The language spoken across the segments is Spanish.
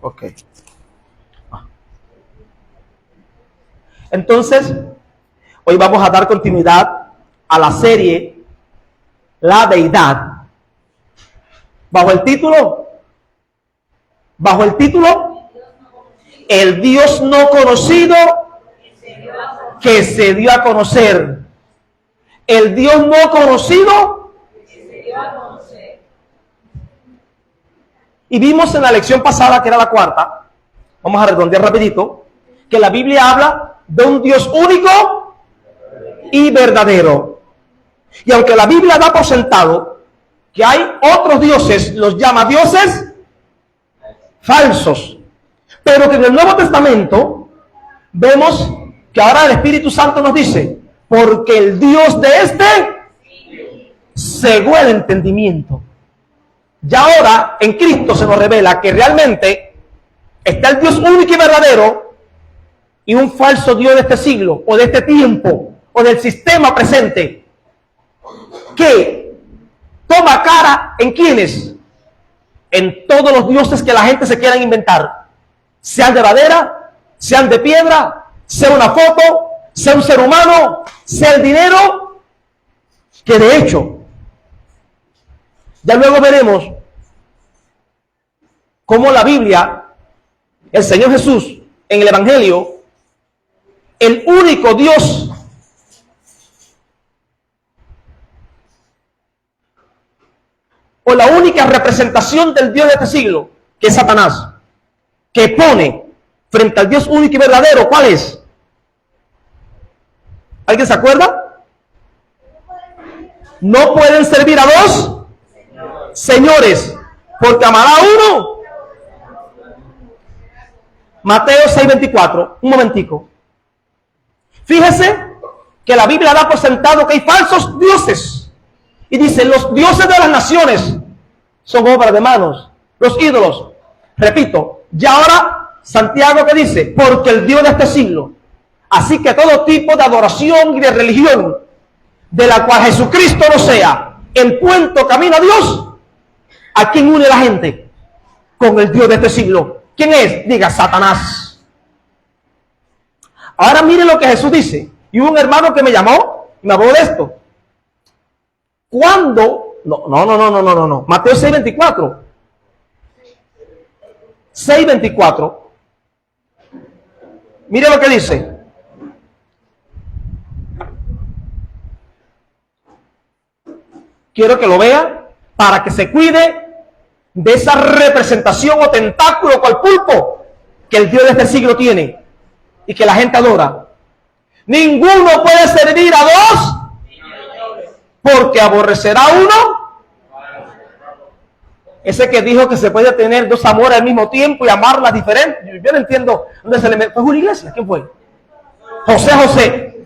Ok. Entonces, hoy vamos a dar continuidad a la serie La Deidad. Bajo el título, El Dios no conocido que se dio a conocer. El Dios no conocido que se dio a conocer. Y vimos en la lección pasada, que era la cuarta, vamos a redondear rapidito, que la Biblia habla de un Dios único y verdadero. Y aunque la Biblia da por sentado que hay otros dioses, los llama dioses falsos, pero que en el Nuevo Testamento vemos que ahora el Espíritu Santo nos dice, porque el Dios de este cegó el entendimiento. Ya ahora en Cristo se nos revela que realmente está el Dios único y verdadero y un falso Dios de este siglo, o de este tiempo, o del sistema presente, que toma cara en quienes, en todos los dioses que la gente se quiera inventar, sean de madera, sean de piedra, sea una foto, sea un ser humano, sea el dinero, que de hecho, ya luego veremos cómo la Biblia, el Señor Jesús, en el Evangelio, el único Dios o la única representación del Dios de este siglo, que es Satanás, que pone frente al Dios único y verdadero, ¿cuál es? ¿Alguien se acuerda? No pueden servir a dos señores, porque amará a uno. Mateo 6:24, un momentico. Fíjese que la Biblia da por sentado que hay falsos dioses. Y dice, los dioses de las naciones son obra de manos, los ídolos. Repito, ya ahora Santiago que dice, porque el Dios de este siglo. Así que todo tipo de adoración y de religión, de la cual Jesucristo no sea el puente camino a Dios, ¿a quién une la gente? Con el Dios de este siglo. ¿Quién es? Diga, Satanás. Ahora mire lo que Jesús dice. Y hubo un hermano que me llamó y me habló de esto. ¿Cuándo? No. Mateo 6:24. 6:24. Mire lo que dice. Quiero que lo vea para que se cuide de esa representación o tentáculo cual pulpo que el Dios de este siglo tiene y que la gente adora. Ninguno puede servir a dos, porque aborrecerá a uno. Ese que dijo que se puede tener dos amores al mismo tiempo y amarlas diferentes. Yo no entiendo dónde se le metió. ¿Fue Julio Iglesias? ¿Quién fue? José.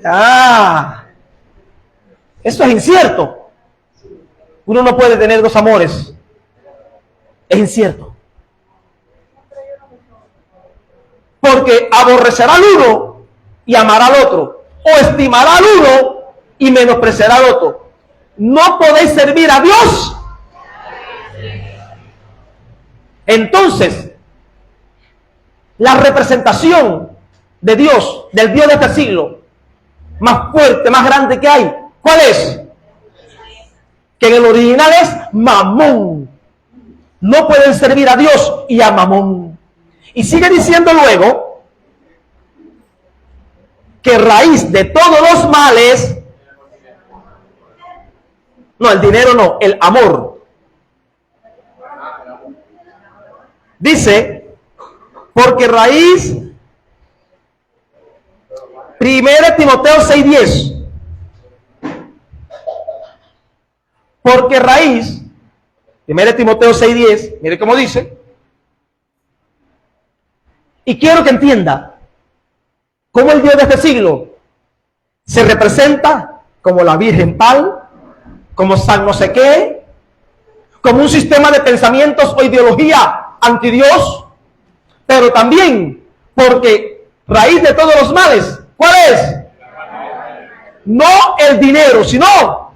Eso es incierto. Uno no puede tener dos amores. Es incierto. Porque aborrecerá al uno y amará al otro. O estimará al uno y menospreciará al otro. No podéis servir a Dios. Entonces, la representación de Dios, del Dios de este siglo, más fuerte, más grande que hay, ¿cuál es? Que en el original es Mamón. No pueden servir a Dios y a Mamón. Y sigue diciendo luego que raíz de todos los males, no, el dinero no, el amor. Dice, porque raíz, 1 Timoteo 6:10. Porque raíz, 1 Timoteo 6:10, mire cómo dice, y quiero que entienda cómo el Dios de este siglo se representa como la Virgen Pal, como San no sé qué, como un sistema de pensamientos o ideología antidios, pero también porque raíz de todos los males, ¿cuál es? No el dinero, sino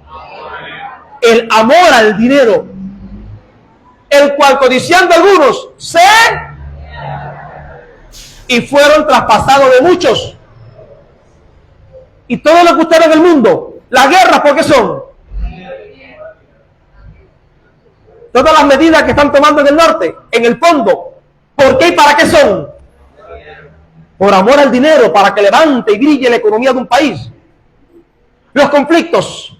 el amor al dinero, el cual codiciando algunos se y fueron traspasados de muchos. Y todo lo que usted ve en el mundo, las guerras, ¿por qué son? Todas las medidas que están tomando en el norte, en el fondo, ¿por qué y para qué son? Por amor al dinero, para que levante y brille la economía de un país. Los conflictos,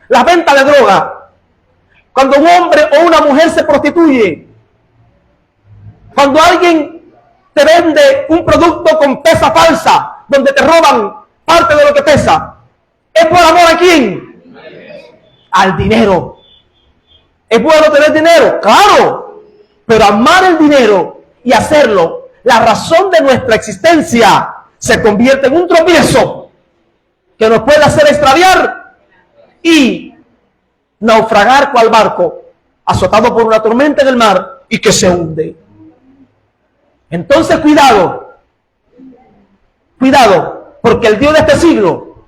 las ventas de droga, cuando un hombre o una mujer se prostituye, cuando alguien te vende un producto con pesa falsa, donde te roban parte de lo que pesa, ¿es por amor a quién? Al dinero. ¿Es bueno tener dinero? Claro, pero amar el dinero y hacerlo la razón de nuestra existencia se convierte en un tropiezo que nos puede hacer extraviar y naufragar cual barco azotado por una tormenta en el mar y que se hunde. Entonces cuidado, porque el Dios de este siglo,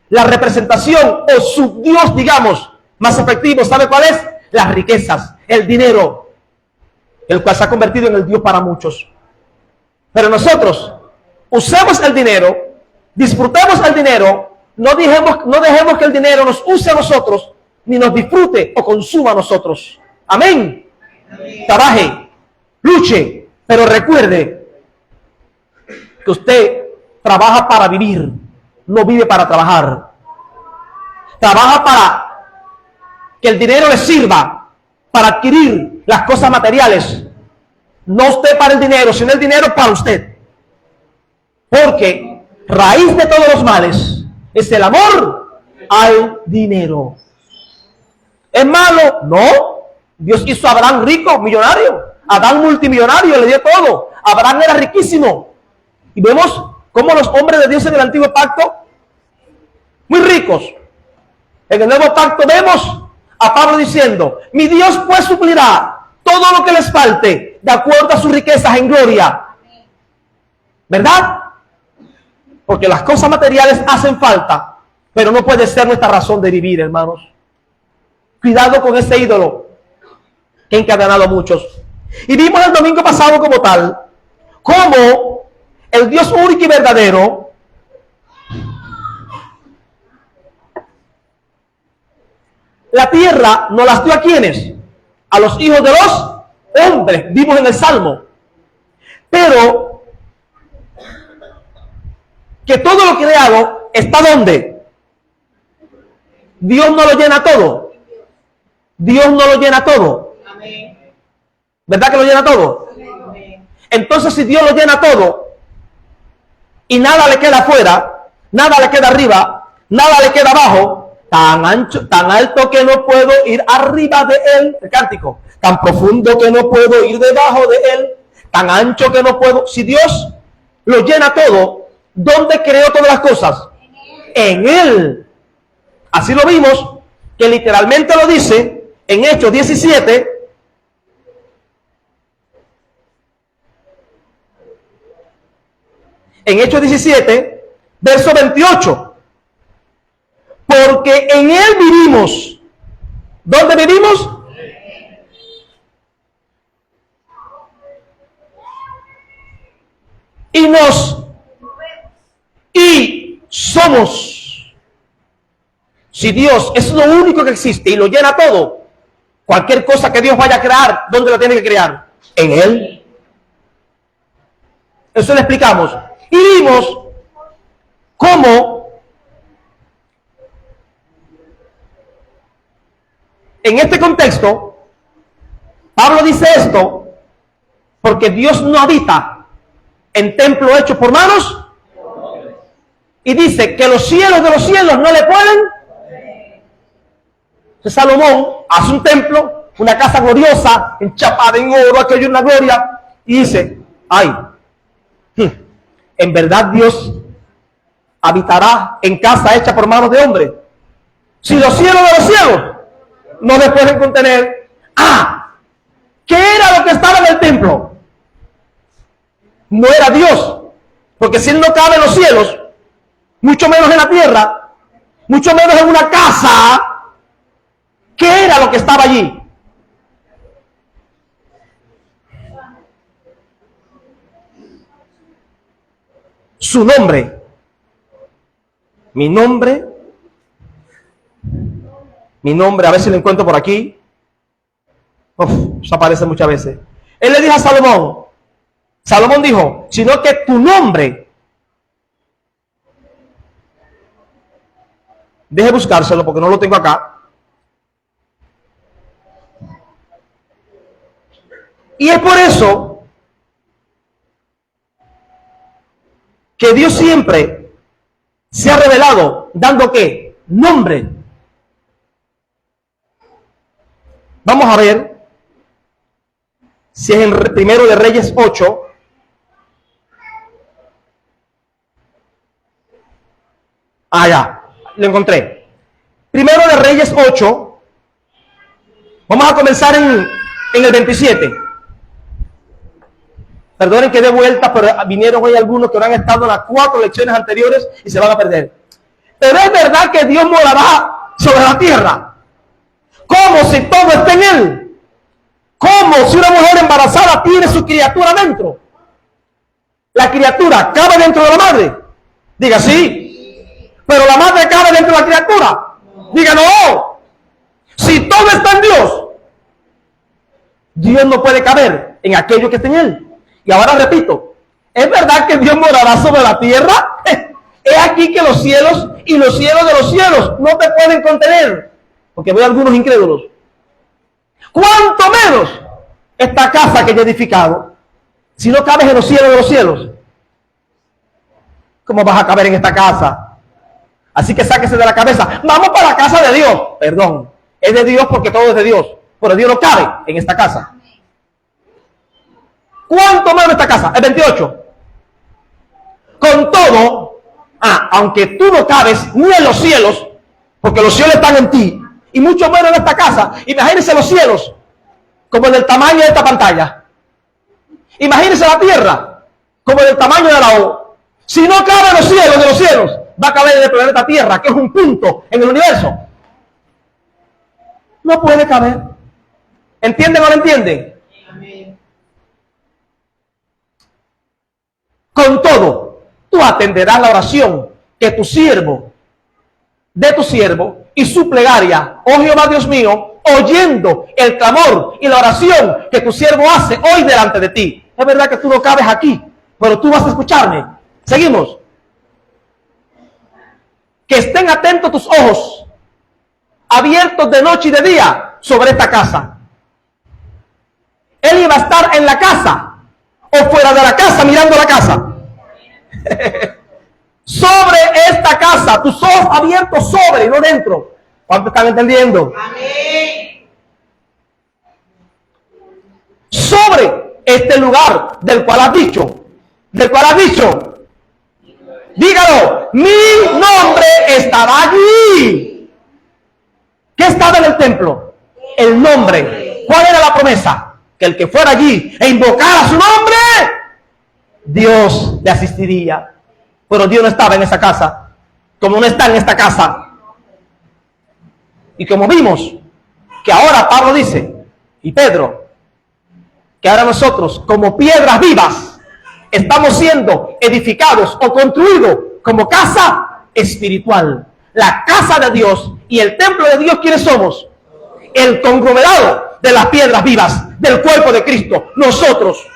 la representación o su Dios, digamos, más efectivo, ¿sabe cuál es? Las riquezas, el dinero, el cual se ha convertido en el Dios para muchos. Pero nosotros usemos el dinero, disfrutemos el dinero, no dejemos que el dinero nos use a nosotros, ni nos disfrute o consuma a nosotros. Amén. Trabaje, luche, pero recuerde que usted trabaja para vivir, no vive para trabajar. Trabaja para que el dinero le sirva para adquirir las cosas materiales. No usted para el dinero, sino el dinero para usted. Porque raíz de todos los males es el amor al dinero. ¿Es malo? No. Dios hizo a Abraham rico, millonario. Adán multimillonario, le dio todo. Abraham era riquísimo. Y vemos cómo los hombres de Dios en el antiguo pacto, muy ricos. En el nuevo pacto vemos a Pablo diciendo, mi Dios pues suplirá todo lo que les falte de acuerdo a sus riquezas en gloria. ¿Verdad? Porque las cosas materiales hacen falta, pero no puede ser nuestra razón de vivir, hermanos. Cuidado con ese ídolo que ha encadenado a muchos. Y vimos el domingo pasado como tal, cómo el Dios único y verdadero la tierra nos las dio a quienes, a los hijos de los hombres, vimos en el Salmo. Pero que todo lo creado está ¿dónde? Dios no lo llena todo. Dios no lo llena todo. ¿Verdad que lo llena todo? Entonces, si Dios lo llena todo y nada le queda afuera, nada le queda arriba, nada le queda abajo, tan ancho, tan alto que no puedo ir arriba de él, el cántico, tan profundo que no puedo ir debajo de él, tan ancho que no puedo. Si Dios lo llena todo, ¿dónde creó todas las cosas? En él. Así lo vimos, que literalmente lo dice en Hechos 17. En Hechos 17, verso 28. Porque en él vivimos. ¿Dónde vivimos? Y somos. Si Dios es lo único que existe y lo llena todo, cualquier cosa que Dios vaya a crear, ¿dónde lo tiene que crear? En él. Eso le explicamos. Y vimos cómo en este contexto, Pablo dice esto porque Dios no habita en templo hecho por manos y dice que los cielos de los cielos no le pueden. Salomón hace un templo, una casa gloriosa, enchapada en oro, aquello es una gloria, y dice, ay, en verdad Dios habitará en casa hecha por manos de hombre. Si los cielos de los cielos no le pueden contener. ¿Qué era lo que estaba en el templo? No era Dios, porque si él no cabe en los cielos, mucho menos en la tierra, mucho menos en una casa. ¿Qué era lo que estaba allí? su nombre. Mi nombre, a ver si lo encuentro por aquí. Eso aparece muchas veces. Él le dijo a Salomón dijo, sino que tu nombre, deje buscárselo porque no lo tengo acá. Y es por eso que Dios siempre se ha revelado dando ¿qué? Nombre. Vamos a ver si es en Primero de Reyes 8. Ya, lo encontré. Primero de Reyes 8. Vamos a comenzar en el 27. Perdonen que dé vuelta, pero vinieron hoy algunos que no han estado en las 4 lecciones anteriores y se van a perder. Pero es verdad que Dios morará sobre la tierra. ¿Cómo si todo está en Él? ¿Cómo si una mujer embarazada tiene su criatura dentro? La criatura cabe dentro de la madre. Diga sí. Pero la madre cabe dentro de la criatura. Diga no. Si todo está en Dios, Dios no puede caber en aquello que está en Él. Y ahora repito, ¿es verdad que Dios morará sobre la tierra? He aquí que los cielos y los cielos de los cielos no te pueden contener. Porque veo algunos incrédulos. ¿Cuánto menos esta casa que yo he edificado? Si no cabes en los cielos de los cielos, ¿cómo vas a caber en esta casa? Así que sáquese de la cabeza. Vamos para la casa de Dios. Perdón, es de Dios porque todo es de Dios. Pero Dios no cabe en esta casa. ¿Cuánto menos esta casa? El 28. Con todo, aunque tú no cabes ni en los cielos, porque los cielos están en ti, y mucho menos en esta casa, imagínense los cielos, como del tamaño de esta pantalla. Imagínense la tierra, como del tamaño de la O. Si no cabe en los cielos de los cielos, va a caber en el planeta Tierra, que es un punto en el universo. No puede caber. ¿Entienden o no entienden? Amén. Con todo, tú atenderás la oración que tu siervo, y su plegaria, oh Jehová Dios mío, oyendo el clamor y la oración que tu siervo hace hoy delante de ti. Es verdad que tú no cabes aquí, pero tú vas a escucharme. Seguimos. Que estén atentos tus ojos, abiertos de noche y de día, sobre esta casa. Él iba a estar en la casa o fuera de la casa mirando la casa. Sobre esta casa, tus ojos abiertos sobre y no dentro. ¿Cuántos están entendiendo? Amén. Sobre este lugar del cual has dicho, dígalo, mi nombre estará allí. ¿Qué estaba en el templo? El nombre. ¿Cuál era la promesa? Que el que fuera allí e invocara su nombre, Dios le asistiría. Pero Dios no estaba en esa casa, como no está en esta casa. Y como vimos, que ahora Pablo dice, y Pedro, que ahora nosotros, como piedras vivas, estamos siendo edificados o construidos como casa espiritual. La casa de Dios y el templo de Dios, ¿quiénes somos? El conglomerado de las piedras vivas del cuerpo de Cristo, nosotros.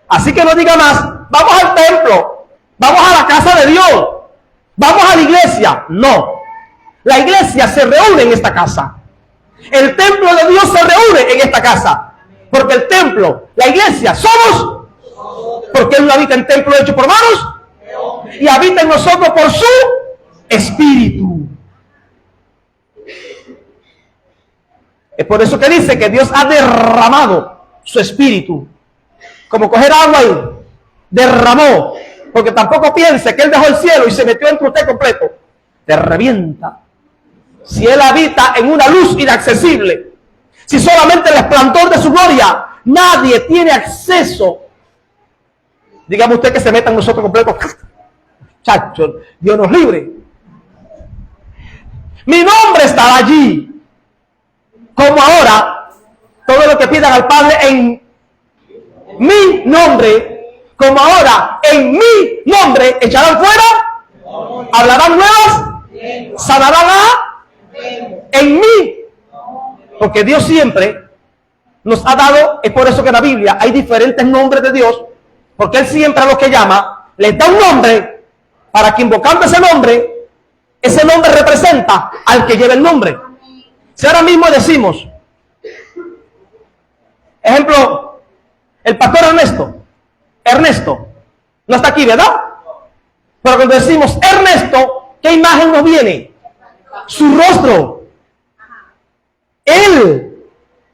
Así que no diga más, vamos al templo, vamos a la casa de Dios, vamos a la iglesia. No, la iglesia se reúne en esta casa. El templo de Dios se reúne en esta casa. Porque el templo, la iglesia, somos, porque Él no habita en templo hecho por manos, y habita en nosotros por su Espíritu. Es por eso que dice que Dios ha derramado su Espíritu. Como coger agua y derramó. Porque tampoco piense que Él dejó el cielo y se metió entre usted completo. Te revienta. Si Él habita en una luz inaccesible, si solamente el esplendor de su gloria, nadie tiene acceso. Dígame usted que se meta en nosotros completos. Chacho, Dios nos libre. Mi nombre estará allí. Como ahora, todo lo que pidan al Padre en mi nombre, como ahora en mi nombre echarán fuera, hablarán nuevas, sanarán en mí. Porque Dios siempre nos ha dado, es por eso que en la Biblia hay diferentes nombres de Dios, porque Él siempre a los que llama les da un nombre para que invocando ese nombre representa al que lleva el nombre. Si ahora mismo decimos, ejemplo, el pastor Ernesto, no está aquí, ¿verdad? Pero cuando decimos Ernesto, ¿qué imagen nos viene? Su rostro. Él.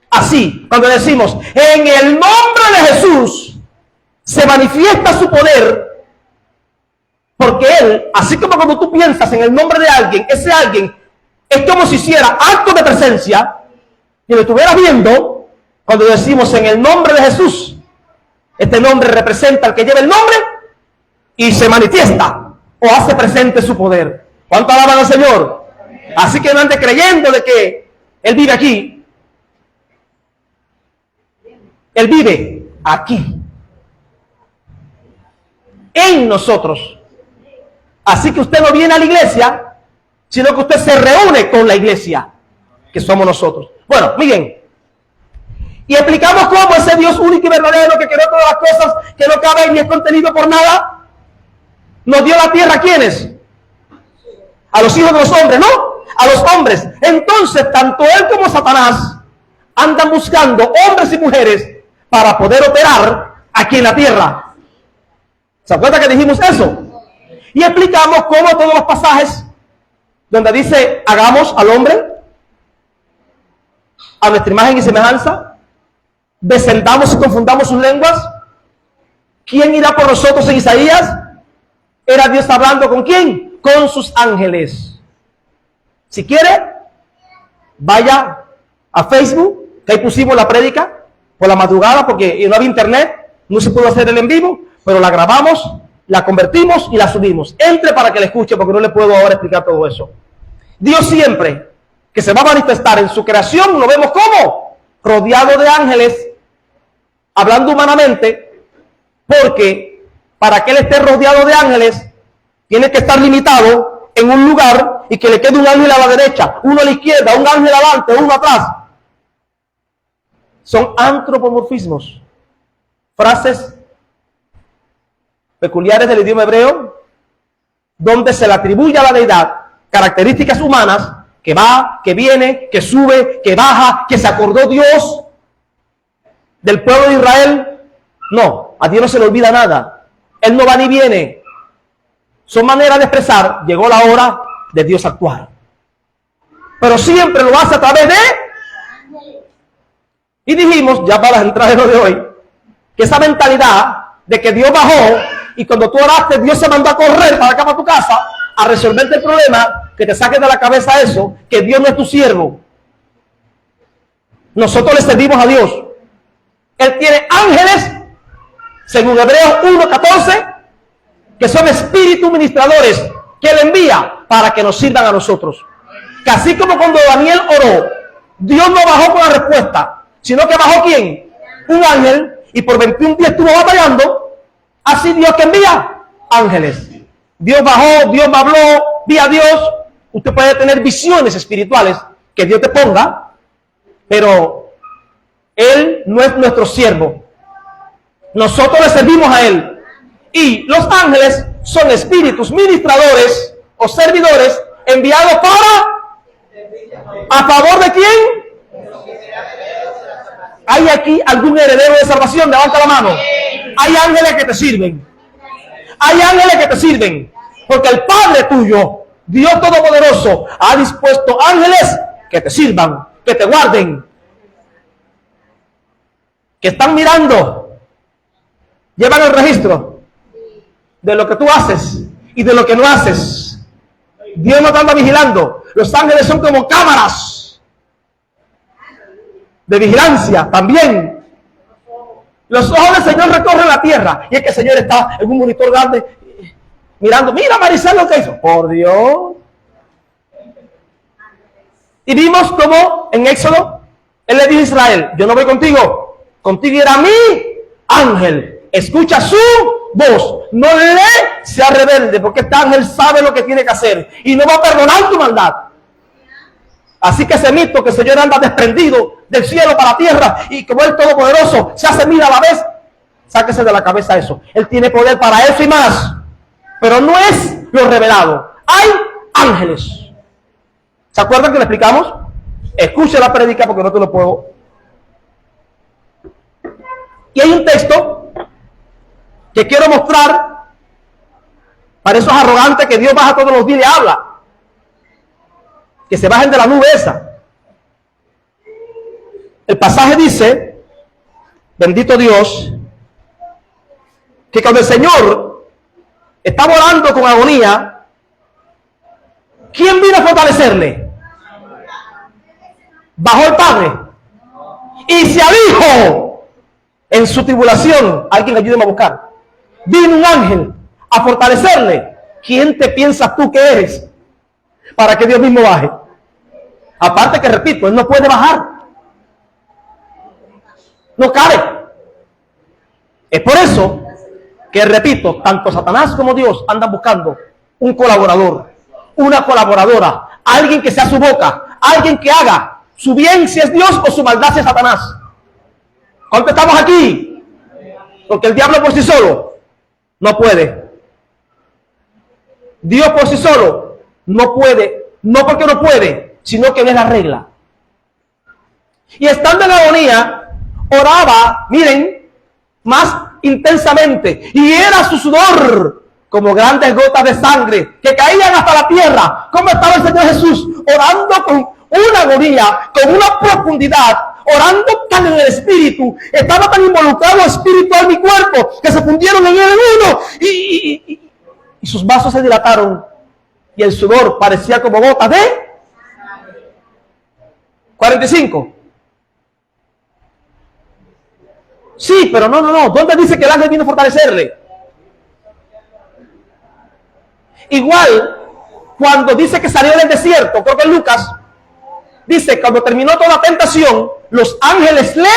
Así, cuando decimos, en el nombre de Jesús, se manifiesta su poder, porque Él, así como cuando tú piensas en el nombre de alguien, ese alguien es como si hiciera acto de presencia, y lo estuvieras viendo, cuando decimos en el nombre de Jesús, este nombre representa al que lleva el nombre, y se manifiesta, o hace presente su poder. ¿Cuánto alaban al Señor? Así que no ande creyendo de que Él vive aquí. Él vive aquí, en nosotros. Así que usted no viene a la iglesia, sino que usted se reúne con la iglesia, que somos nosotros. Bueno, miren, y explicamos cómo ese Dios único y verdadero, que creó todas las cosas, que no cabe ni es contenido por nada, nos dio la tierra. ¿A quiénes? A los hijos de los hombres, ¿no? A los hombres. Entonces, tanto él como Satanás andan buscando hombres y mujeres para poder operar aquí en la tierra. ¿Se acuerdan que dijimos eso? Y explicamos cómo todos los pasajes donde dice, hagamos al hombre a nuestra imagen y semejanza, descendamos y confundamos sus lenguas. ¿Quién irá por nosotros en Isaías? Era Dios hablando ¿con quién? Con sus ángeles. Si quiere, vaya a Facebook, que ahí pusimos la prédica por la madrugada, porque no había internet, no se pudo hacer el en vivo, pero la grabamos, la convertimos y la subimos. Entre para que la escuche, porque no le puedo ahora explicar todo eso. Dios siempre que se va a manifestar en su creación, lo vemos como rodeado de ángeles, hablando humanamente, porque para que Él esté rodeado de ángeles, tiene que estar limitado en un lugar y que le quede un ángel a la derecha, uno a la izquierda, un ángel adelante, uno atrás. Son antropomorfismos, frases peculiares del idioma hebreo, donde se le atribuye a la deidad características humanas, que va, que viene, que sube, que baja, que se acordó Dios del pueblo de Israel. No, a Dios no se le olvida nada. Él no va ni viene. Son maneras de expresar, llegó la hora de Dios actuar. Pero siempre lo hace a través de... Y dijimos, ya para entrar en lo de hoy, que esa mentalidad de que Dios bajó y cuando tú oraste, Dios se mandó a correr para acá, para tu casa, a resolverte el problema, que te saques de la cabeza eso, que Dios no es tu siervo. Nosotros le servimos a Dios. Él tiene ángeles, según Hebreos 1:14, que son espíritus ministradores, que Él envía para que nos sirvan a nosotros. Que así como cuando Daniel oró, Dios no bajó con la respuesta, sino que bajó ¿quién? Un ángel, y por 21 días estuvo batallando. Así Dios que envía ángeles. Dios bajó, Dios me habló, vi a Dios. Usted puede tener visiones espirituales que Dios te ponga, pero Él no es nuestro siervo. Nosotros le servimos a Él. Y los ángeles son espíritus ministradores o servidores enviados para... ¿A favor de quién? ¿Hay aquí algún heredero de salvación? Levanta la mano. Hay ángeles que te sirven. Hay ángeles que te sirven. Porque el Padre tuyo, Dios Todopoderoso, ha dispuesto ángeles que te sirvan, que te guarden, que están mirando, llevan el registro de lo que tú haces y de lo que no haces. Dios no te anda vigilando. Los ángeles son como cámaras de vigilancia también. Los ojos del Señor recorren la tierra, y es que el Señor está en un monitor grande mirando. Mira, Maricel, lo que hizo. Por Dios. Y vimos como en Éxodo Él le dijo a Israel: yo no voy contigo, contigo irá mi ángel escucha su voz, no le sea rebelde, porque este ángel sabe lo que tiene que hacer y no va a perdonar tu maldad. Así que ese mito que el Señor anda desprendido del cielo para la tierra y como el Todopoderoso se hace mil a la vez, sáquese de la cabeza eso. Él tiene poder para eso y más, pero no es lo revelado. Hay ángeles. ¿Se acuerdan que le explicamos? Escuche la prédica porque no te lo puedo. Y hay un texto que quiero mostrar para esos arrogantes que Dios baja todos los días y le habla. Que se bajen de la nube esa. El pasaje dice, bendito Dios, que cuando el Señor está orando con agonía, ¿quién vino a fortalecerle? Bajó el Padre. Y si al Hijo, en su tribulación, alguien ayúdeme a buscar, vino un ángel a fortalecerle, ¿quién te piensas tú que eres para que Dios mismo baje? Aparte que, repito, Él no puede bajar. No cabe. Es por eso que, repito, tanto Satanás como Dios andan buscando un colaborador, una colaboradora, alguien que sea su boca, alguien que haga su bien si es Dios o su maldad si es Satanás. ¿Cuánto estamos aquí? Porque el diablo por sí solo no puede. Dios por sí solo no puede. No porque no puede, sino que no es la regla. Y estando en agonía, oraba, miren, más intensamente. Y era su sudor como grandes gotas de sangre que caían hasta la tierra. ¿Cómo estaba el Señor Jesús? Orando con una agonía, con una profundidad, orando tan en el espíritu. Estaba tan involucrado espiritual mi cuerpo que se fundieron en él uno. Y sus vasos se dilataron. Y el sudor parecía como gotas de 45. Sí, pero no. ¿Dónde dice que el ángel vino a fortalecerle? Igual, cuando dice que salió del desierto, creo que en Lucas, dice, cuando terminó toda la tentación, los ángeles le...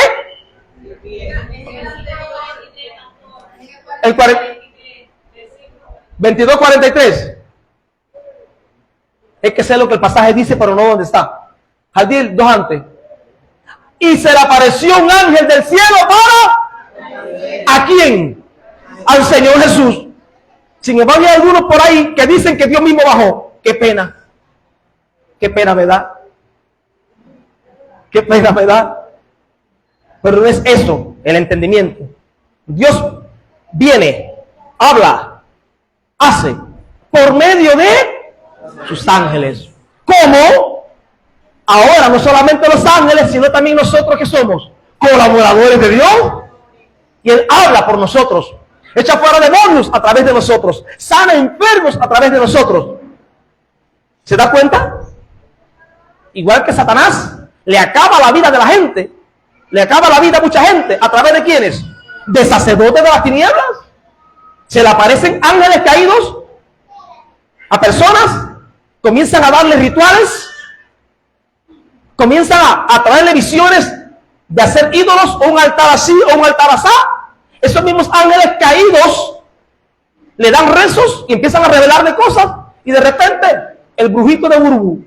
El 22:43. Es que sé lo que el pasaje dice, pero no dónde está. Jardín, 2 antes. Y se le apareció un ángel del cielo para... ¿A quién? Al Señor Jesús. Sin embargo, hay algunos por ahí que dicen que Dios mismo bajó. Qué pena. Qué pena me da. Qué pena me da. Pero no es eso el entendimiento. Dios viene, habla, hace por medio de sus ángeles. ¿Cómo? Ahora no solamente los ángeles, sino también nosotros que somos colaboradores de Dios. Y Él habla por nosotros. Echa fuera demonios a través de nosotros. Sana enfermos a través de nosotros. ¿Se da cuenta? Igual que Satanás le acaba la vida de la gente. Le acaba la vida a mucha gente. ¿A través de quiénes? De sacerdotes de las tinieblas. Se le aparecen ángeles caídos a personas. Comienzan a darle rituales. Comienzan a traerle visiones de hacer ídolos, o un altar así, o un altar asá. Esos mismos ángeles caídos le dan rezos y empiezan a revelarle cosas. Y de repente, el brujito de Burbu,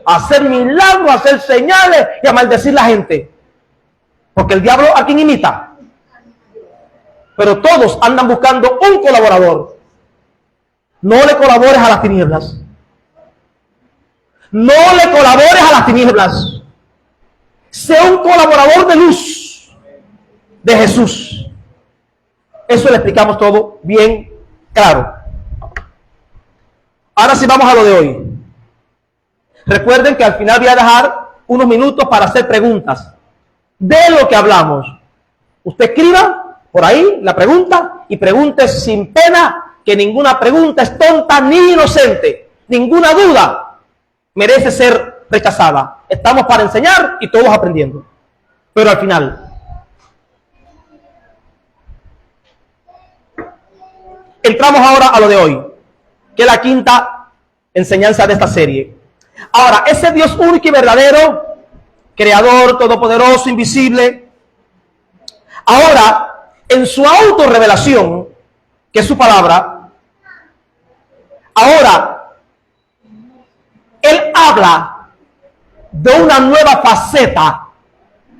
a hacer milagros, a hacer señales y a maldecir la gente. Porque el diablo a quien imita. Pero todos andan buscando un colaborador. No le colabores a las tinieblas. No le colabores a las tinieblas. Sea un colaborador de luz de Jesús. Eso le explicamos todo bien claro. Ahora sí vamos a lo de hoy. Recuerden que al final voy a dejar unos minutos para hacer preguntas de lo que hablamos. Usted escriba por ahí la pregunta y pregunte sin pena, que ninguna pregunta es tonta ni inocente. Ninguna duda merece ser rechazada. Estamos para enseñar y todos aprendiendo. Pero al final, entramos ahora a lo de hoy, que es la quinta enseñanza de esta serie. Ahora, ese Dios único y verdadero, creador, todopoderoso, invisible, ahora en su autorrevelación, que es su palabra, ahora Él habla de una nueva faceta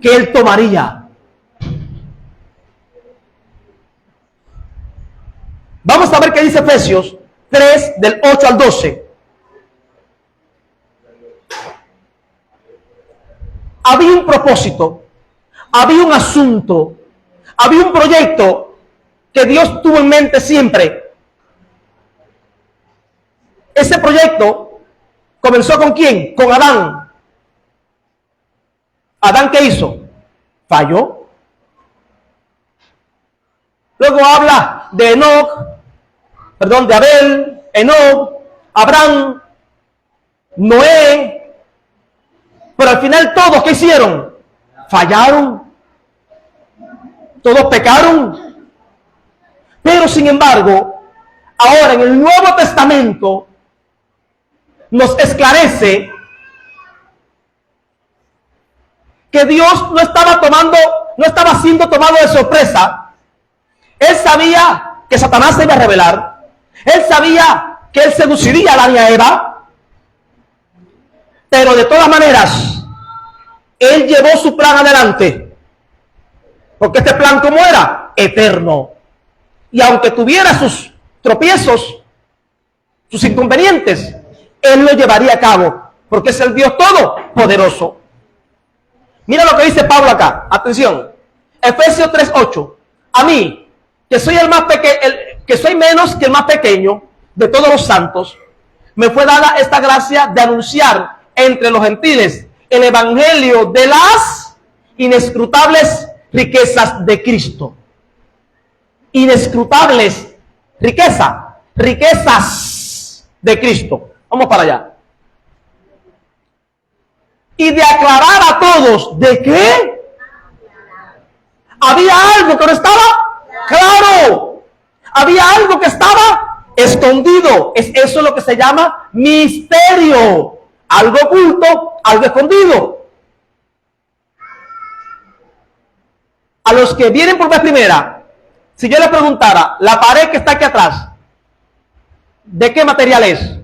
que Él tomaría. Vamos a ver qué dice Efesios 3, del 8 al 12. Había un propósito, había un asunto, había un proyecto que Dios tuvo en mente siempre. Ese proyecto comenzó ¿con quién? Con Adán. ¿Adán qué hizo? Falló. Luego habla de de Abel, Enoc, Abraham, Noé. Pero al final todos, ¿qué hicieron? Fallaron. Todos pecaron. Pero sin embargo, ahora en el Nuevo Testamento nos esclarece que Dios no estaba siendo tomado de sorpresa. Él sabía que Satanás se iba a revelar. Él sabía que él seduciría a la niña Eva. Pero de todas maneras, él llevó su plan adelante. Porque este plan, ¿cómo era? Eterno. Y aunque tuviera sus tropiezos, sus inconvenientes, él lo llevaría a cabo. Porque es el Dios todopoderoso. Mira lo que dice Pablo acá. Atención. Efesios 3:8. A mí, que soy que soy menos que el más pequeño de todos los santos, me fue dada esta gracia de anunciar entre los gentiles el evangelio de las inescrutables riquezas de Cristo. Inescrutables riquezas de Cristo. Vamos para allá. Y de aclarar a todos de qué había algo que no estaba claro. Había algo que estaba escondido. Eso es lo que se llama misterio. Algo oculto, algo escondido. A los que vienen por vez primera, si yo les preguntara, la pared que está aquí atrás, ¿de qué material es?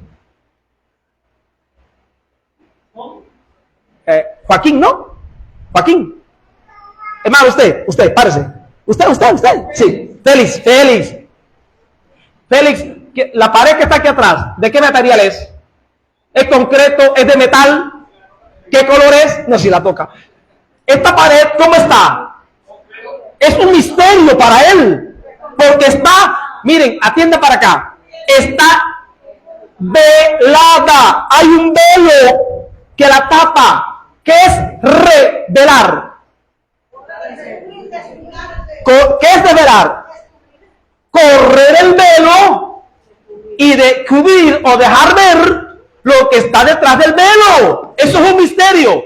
Joaquín, ¿no? Joaquín. Hermano, usted, párese. Usted. Sí. Félix, la pared que está aquí atrás, ¿de qué material es? ¿Es concreto? ¿Es de metal? ¿Qué color es? No, si la toca. Esta pared, ¿cómo está? Es un misterio para él. Porque está, miren, atienda para acá. Está velada. Hay un velo que la tapa. ¿Qué es revelar? ¿Qué es revelar? Correr el velo y descubrir o dejar ver lo que está detrás del velo. Eso es un misterio.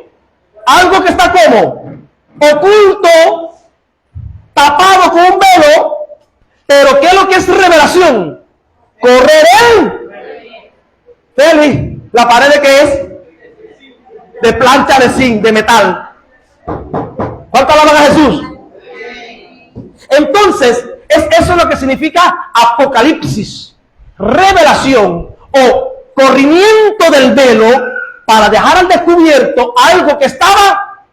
Algo que está como oculto, tapado con un velo. Pero ¿qué es lo que es revelación? Correr el Félix, ¿la pared de qué es? De plancha de zinc, de metal. ¿Cuánto alaban a Jesús? Entonces, eso es lo que significa apocalipsis, revelación o corrimiento del velo para dejar al descubierto algo que estaba.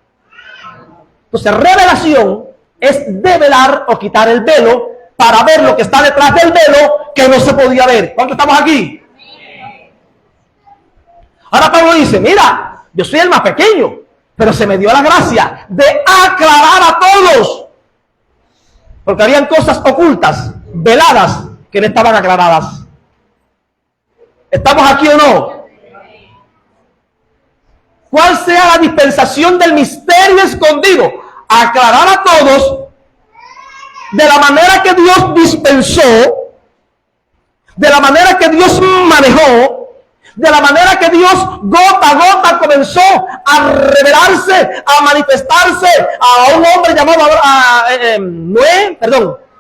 Entonces, revelación es develar o quitar el velo para ver lo que está detrás del velo que no se podía ver. ¿Cuántos estamos aquí? Ahora Pablo dice, mira, yo soy el más pequeño, pero se me dio la gracia de aclarar a todos. Porque habían cosas ocultas, veladas, que no estaban aclaradas. ¿Estamos aquí o no? ¿Cuál sea la dispensación del misterio escondido? Aclarar a todos de la manera que Dios dispensó, de la manera que Dios manejó, de la manera que Dios gota a gota comenzó a revelarse, a manifestarse a un hombre llamado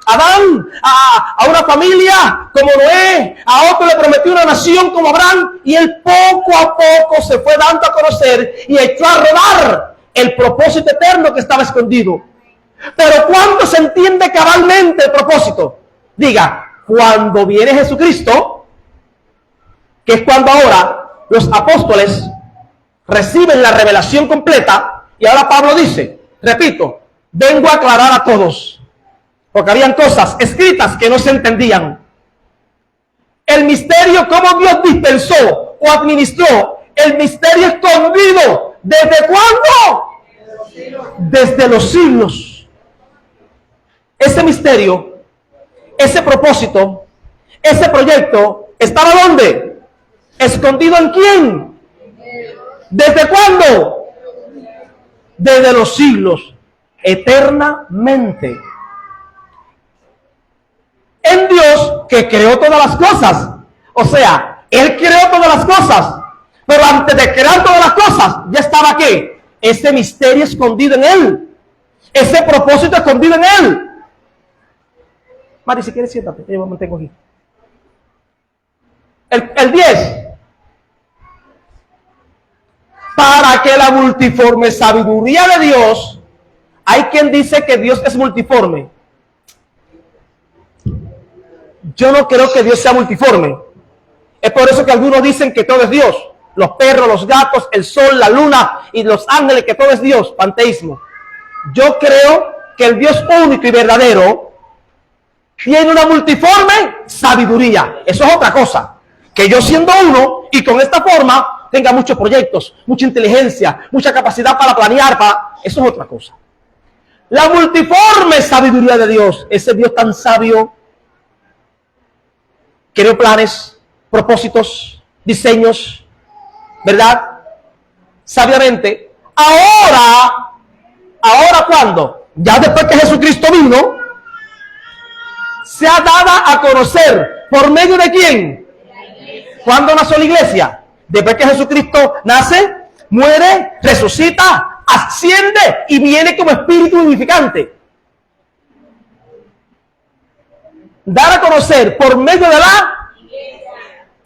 Adán, a una familia como Noé, a otro le prometió una nación como Abraham, y él poco a poco se fue dando a conocer y echó a rodar el propósito eterno que estaba escondido. Pero ¿cuándo se entiende cabalmente el propósito? Diga, cuando viene Jesucristo, que es cuando ahora los apóstoles reciben la revelación completa, y ahora Pablo dice, repito, vengo a aclarar a todos, porque habían cosas escritas que no se entendían. El misterio, cómo Dios dispensó o administró el misterio escondido, ¿desde cuándo? Desde los siglos. Ese misterio, ese propósito, ese proyecto, ¿estaba dónde? ¿Escondido en quién? ¿Desde cuándo? Desde los siglos, eternamente. En Dios que creó todas las cosas. O sea, Él creó todas las cosas. Pero antes de crear todas las cosas, ya estaba ¿qué? Ese misterio escondido en Él. Ese propósito escondido en Él. Mari, si quieres siéntate, yo me mantengo aquí. El 10. Para que la multiforme sabiduría de Dios, hay quien dice que Dios es multiforme. Yo no creo que Dios sea multiforme. Es por eso que algunos dicen que todo es Dios. Los perros, los gatos, el sol, la luna y los ángeles, que todo es Dios, panteísmo. Yo creo que el Dios único y verdadero tiene una multiforme sabiduría. Eso es otra cosa. Que yo siendo uno y con esta forma tenga muchos proyectos, mucha inteligencia, mucha capacidad para planear, eso es otra cosa. La multiforme sabiduría de Dios, ese Dios tan sabio, creó planes, propósitos, diseños, ¿verdad? Sabiamente. Ahora, ¿cuándo? Ya después que Jesucristo vino, se ha dado a conocer, ¿por medio de quién? ¿Cuándo nació la iglesia? Después que Jesucristo nace, muere, resucita, asciende y viene como espíritu vivificante. Dar a conocer por medio de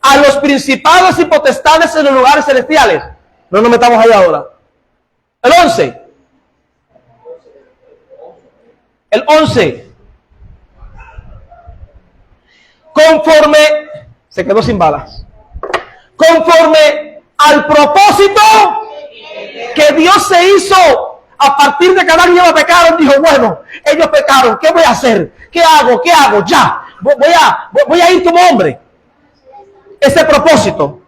a los principados y potestades en los lugares celestiales. No nos metamos ahí ahora. El 11. El 11. Conforme, se quedó sin balas. Conforme al propósito que Dios se hizo a partir de que Adán y Eva pecaron, dijo, bueno, ellos pecaron, ¿qué voy a hacer? ¿Qué hago? ¿Qué hago? Ya, voy a ir como hombre. Ese propósito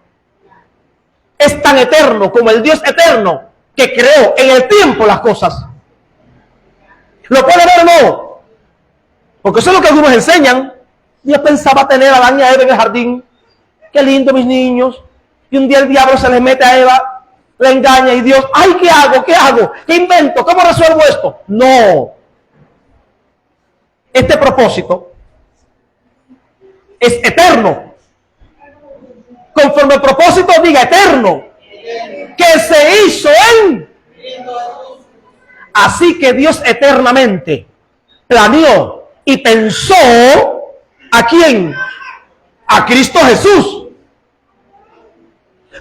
es tan eterno como el Dios eterno que creó en el tiempo las cosas. ¿Lo puede ver o no? Porque eso es lo que algunos enseñan. Dios pensaba tener a Adán y a Eva en el jardín. Qué lindo, mis niños. Y un día el diablo se les mete a Eva, la engaña y Dios, ay, ¿qué hago? ¿Qué hago? ¿Qué invento? ¿Cómo resuelvo esto? No. Este propósito es eterno. Conforme el propósito diga eterno, que se hizo en. Así que Dios eternamente planeó y pensó ¿a quién? A Cristo Jesús.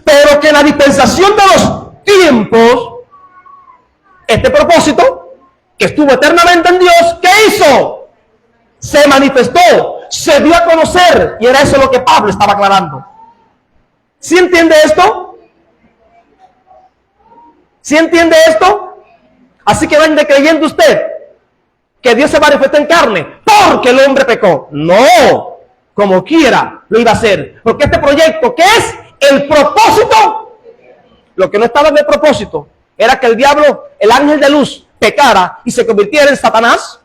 Pero que en la dispensación de los tiempos, este propósito, que estuvo eternamente en Dios, ¿qué hizo? Se manifestó, se dio a conocer, y era eso lo que Pablo estaba aclarando. ¿Sí entiende esto? ¿Sí entiende esto? Así que venga creyendo usted que Dios se manifestó en carne porque el hombre pecó. No, como quiera lo iba a hacer. Porque este proyecto, ¿qué es? El propósito. Lo que no estaba en el propósito era que el diablo, el ángel de luz, pecara y se convirtiera en Satanás.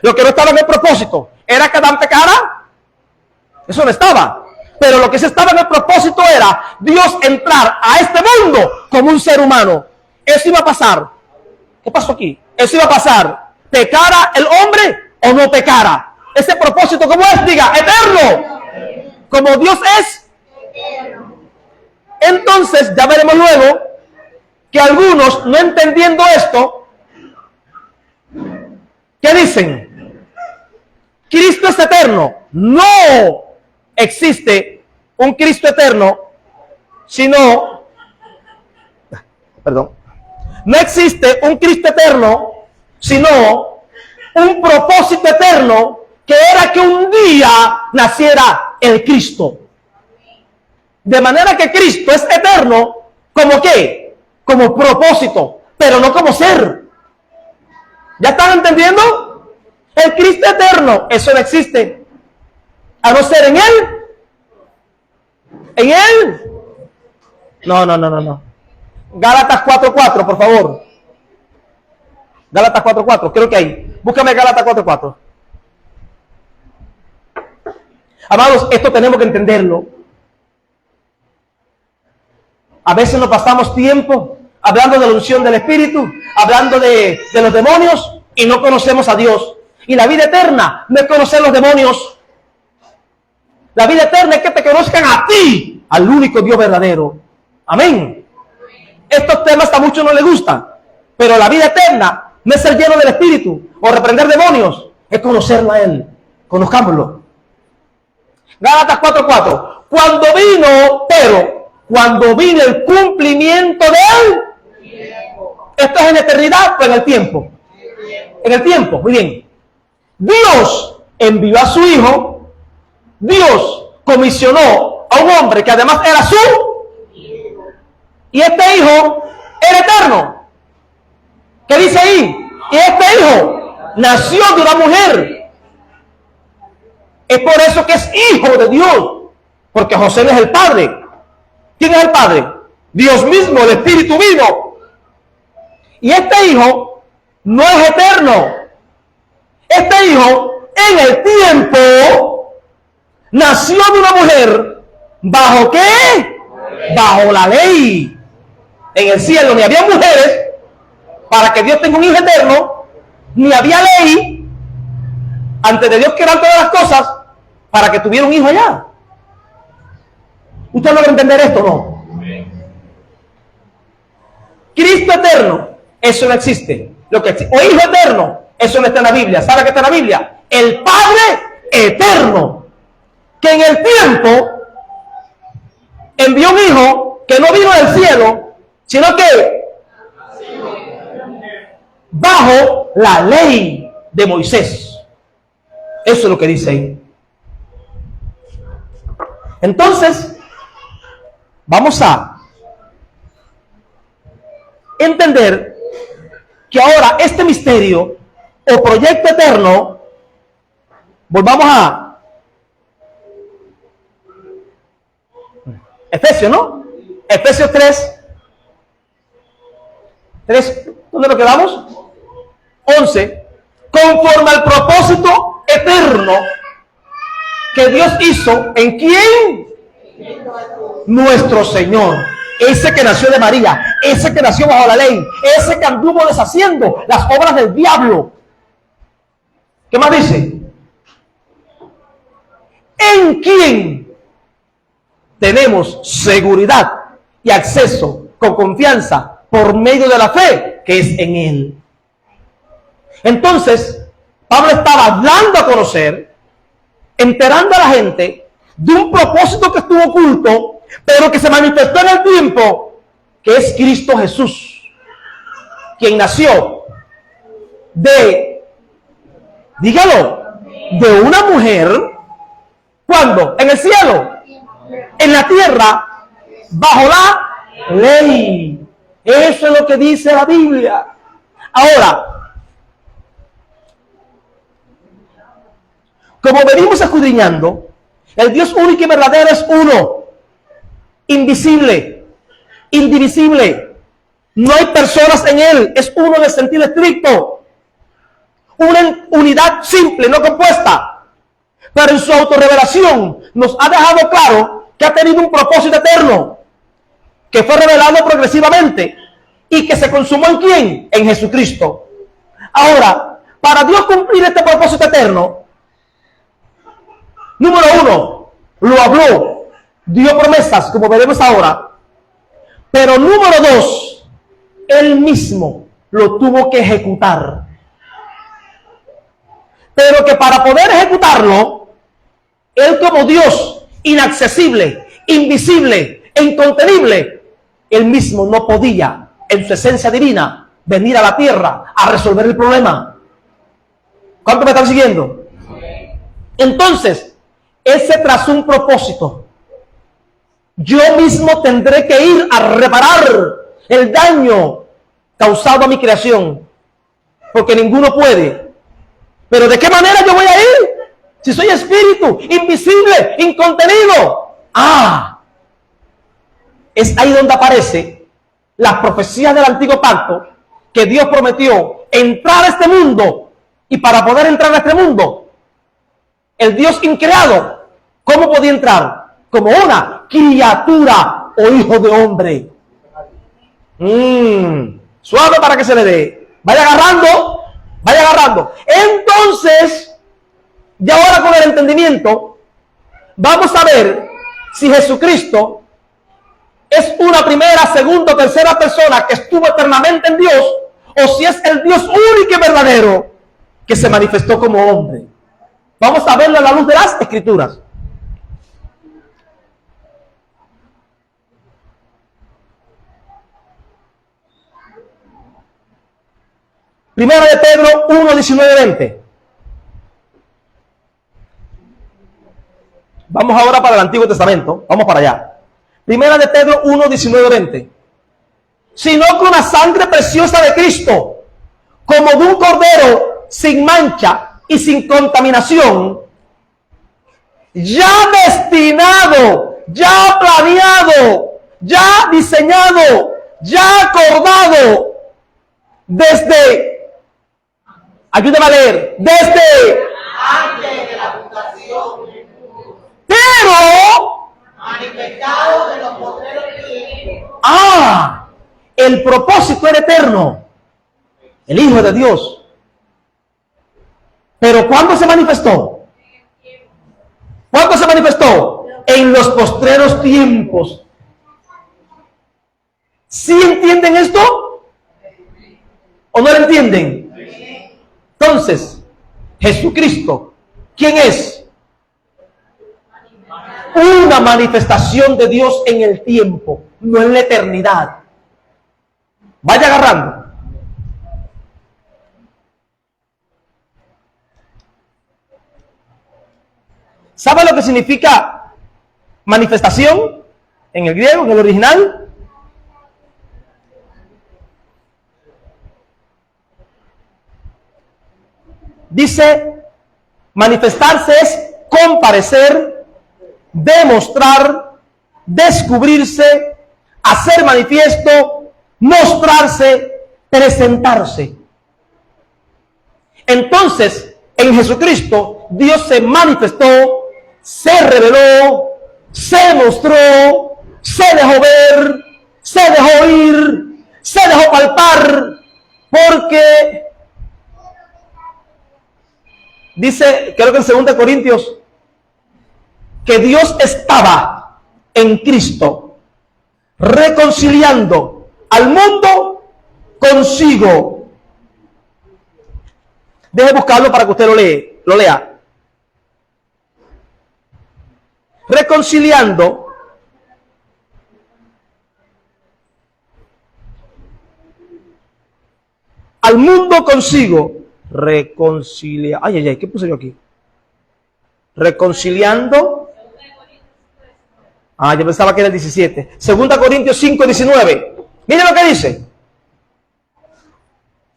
Lo que no estaba en el propósito era que Adán pecara. Eso no estaba. Pero lo que sí estaba en el propósito era Dios entrar a este mundo como un ser humano. Eso iba a pasar. ¿Qué pasó aquí? Eso iba a pasar. ¿Pecara el hombre o no pecara? Ese propósito, ¿cómo es? Diga, eterno. Como Dios es. Entonces, ya veremos luego que algunos, no entendiendo esto, ¿qué dicen? Cristo es eterno. No existe un Cristo eterno, sino, no existe un Cristo eterno, sino un propósito eterno, que era que un día naciera el Cristo. De manera que Cristo es eterno, ¿como qué? Como propósito, pero no como ser. ¿Ya están entendiendo? El Cristo eterno, eso no existe, a no ser en Él. ¿En Él? No. Gálatas 4:4, por favor. Gálatas 4:4, creo que ahí. Búscame Gálatas 4:4. Amados, esto tenemos que entenderlo. A veces nos pasamos tiempo hablando de la unción del Espíritu, hablando de los demonios, y no conocemos a Dios. Y la vida eterna no es conocer los demonios. La vida eterna es que te conozcan a ti, al único Dios verdadero. Amén. Estos temas a muchos no les gustan, pero la vida eterna no es ser lleno del Espíritu o reprender demonios, es conocerlo a Él. Conozcámoslo. Gálatas 4:4. Cuando vino el cumplimiento de Él, esto es en eternidad o en el tiempo. En el tiempo, muy bien. Dios envió a su Hijo. Dios comisionó a un hombre que además era su Hijo. Y este Hijo era eterno. ¿Qué dice ahí? Y este Hijo nació de una mujer. Es por eso que es Hijo de Dios. Porque José no es el Padre. ¿Quién es el Padre? Dios mismo, el Espíritu vino. Y este Hijo no es eterno. Este Hijo en el tiempo nació de una mujer. ¿Bajo qué? Bajo la ley. En el cielo ni había mujeres para que Dios tenga un hijo eterno, ni había ley ante de Dios que eran todas las cosas para que tuviera un hijo allá. ¿Usted logra entender esto o no? Cristo eterno, eso no existe. O hijo eterno, eso no está en la Biblia. ¿Sabe qué está en la Biblia? El Padre eterno, que en el tiempo envió un hijo que no vino del cielo, sino que bajo la ley de Moisés. Eso es lo que dice ahí. Entonces, vamos a entender que ahora este misterio o proyecto eterno, volvamos a Efesios, ¿no? Efesios 3, ¿dónde nos quedamos? 11, conforme al propósito eterno que Dios hizo, ¿en quién? Nuestro Señor, ese que nació de María, ese que nació bajo la ley, ese que anduvo deshaciendo las obras del diablo. ¿Qué más dice? ¿En quién tenemos seguridad y acceso con confianza por medio de la fe, que es en Él? Entonces, Pablo estaba dando a conocer, enterando a la gente de un propósito que estuvo oculto, pero que se manifestó en el tiempo, que es Cristo Jesús, quien nació dígalo, de una mujer. ¿Cuándo? En el cielo, en la tierra, bajo la ley. Eso es lo que dice la Biblia. Ahora, como venimos escudriñando, el Dios único y verdadero es uno, invisible, indivisible. No hay personas en Él, es uno en el sentido estricto. Una unidad simple, no compuesta. Pero en su autorrevelación nos ha dejado claro que ha tenido un propósito eterno, que fue revelado progresivamente y que se consumó ¿en quién? En Jesucristo. Ahora, para Dios cumplir este propósito eterno, número uno, lo habló, dio promesas, como veremos ahora. Pero número dos, Él mismo lo tuvo que ejecutar. Pero que para poder ejecutarlo, Él como Dios, inaccesible, invisible e incontenible, Él mismo no podía, en su esencia divina, venir a la tierra a resolver el problema. ¿Cuánto me están siguiendo? Entonces, Él se trazó un propósito. Yo mismo tendré que ir a reparar el daño causado a mi creación, porque ninguno puede. Pero ¿de qué manera yo voy a ir? Si soy espíritu, invisible, incontenido. Es ahí donde aparece las profecías del antiguo pacto, que Dios prometió entrar a este mundo, y para poder entrar a este mundo, el Dios increado, ¿cómo podía entrar? Como una criatura o hijo de hombre. Suave para que se le dé. Vaya agarrando, vaya agarrando. Entonces, y ahora con el entendimiento, vamos a ver si Jesucristo es una primera, segunda o tercera persona que estuvo eternamente en Dios, o si es el Dios único y verdadero que se manifestó como hombre. Vamos a verlo a la luz de las Escrituras. Primera de Pedro 1, 19, 20. Vamos ahora para el Antiguo Testamento. Vamos para allá. Primera de Pedro 1, 19, 20. Sino con la sangre preciosa de Cristo, como de un cordero sin mancha y sin contaminación, ya destinado, ya planeado, ya diseñado, ya acordado, desde, ayúdame a leer, desde antes de la fundación del mundo, pero manifestado de los postreros tiempos. El propósito era eterno, el Hijo de Dios. Pero ¿cuándo se manifestó? ¿Cuándo se manifestó? En los postreros tiempos. ¿Sí entienden esto? ¿O no lo entienden? Entonces, Jesucristo, ¿quién es? Una manifestación de Dios en el tiempo, no en la eternidad. Vaya agarrando. ¿Sabe lo que significa manifestación en el griego, en el original? Dice, manifestarse es comparecer, demostrar, descubrirse, hacer manifiesto, mostrarse, presentarse. Entonces, en Jesucristo, Dios se manifestó, se reveló, se mostró, se dejó ver, se dejó oír, se dejó palpar, porque dice, creo que en 2 Corintios, que Dios estaba en Cristo reconciliando al mundo consigo. Deje buscarlo para que usted lo lea. Reconciliando al mundo consigo. ¿Qué puse yo aquí? Reconciliando. Yo pensaba que era el 17. 2 Corintios 5, 19. Miren lo que dice.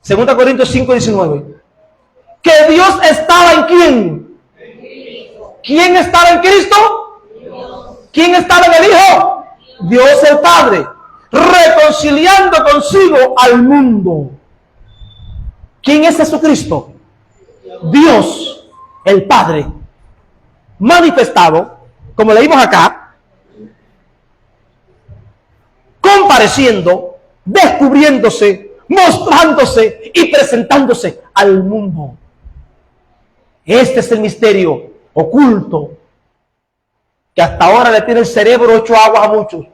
2 Corintios 5, 19. Que Dios estaba en ¿quién? ¿Quién estaba en Cristo? Dios. ¿Quién estaba en el Hijo? Dios el Padre. Reconciliando consigo al mundo. ¿Quién es Jesucristo? Dios el Padre. Manifestado, como leímos acá, compareciendo, descubriéndose, mostrándose y presentándose al mundo. Este es el misterio oculto que hasta ahora le tiene el cerebro hecho agua a muchos,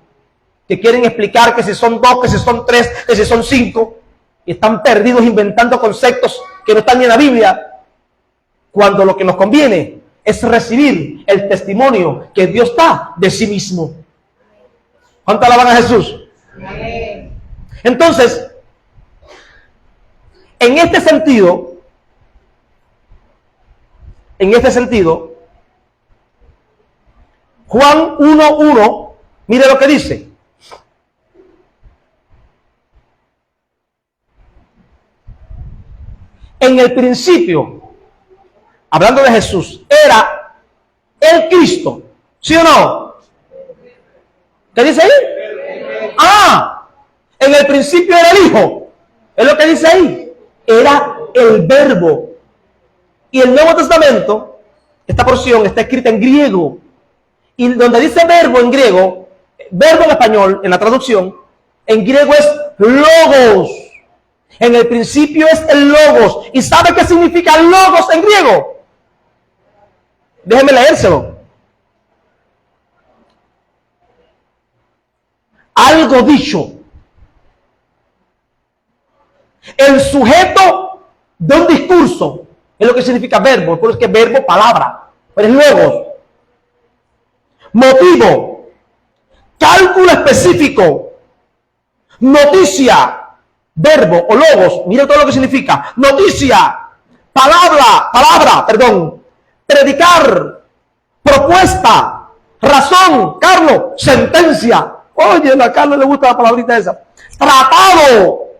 que quieren explicar que si son 2, que si son 3, que si son 5, y están perdidos inventando conceptos que no están ni en la Biblia, cuando lo que nos conviene es recibir el testimonio que Dios da de sí mismo. ¿Cuánto alaban a Jesús? Entonces, En este sentido, Juan 1:1, mire lo que dice. En el principio, hablando de Jesús, era el Cristo, ¿sí o no? ¿Qué dice ahí? En el principio era el Hijo, es lo que dice ahí, era el Verbo. Y el Nuevo Testamento, esta porción está escrita en griego, y donde dice verbo en griego, verbo en español, en la traducción, en griego es logos. En el principio es el logos. ¿Y sabe qué significa logos en griego? Déjeme leérselo. Algo dicho. El sujeto de un discurso es lo que significa verbo. Por eso es que verbo, palabra. Pero es logos. Motivo. Cálculo específico. Noticia. Verbo o logos, mire todo lo que significa. Noticia, palabra, predicar, propuesta, razón, Carlos, sentencia. Oye, a Carlos le gusta la palabrita esa. Tratado,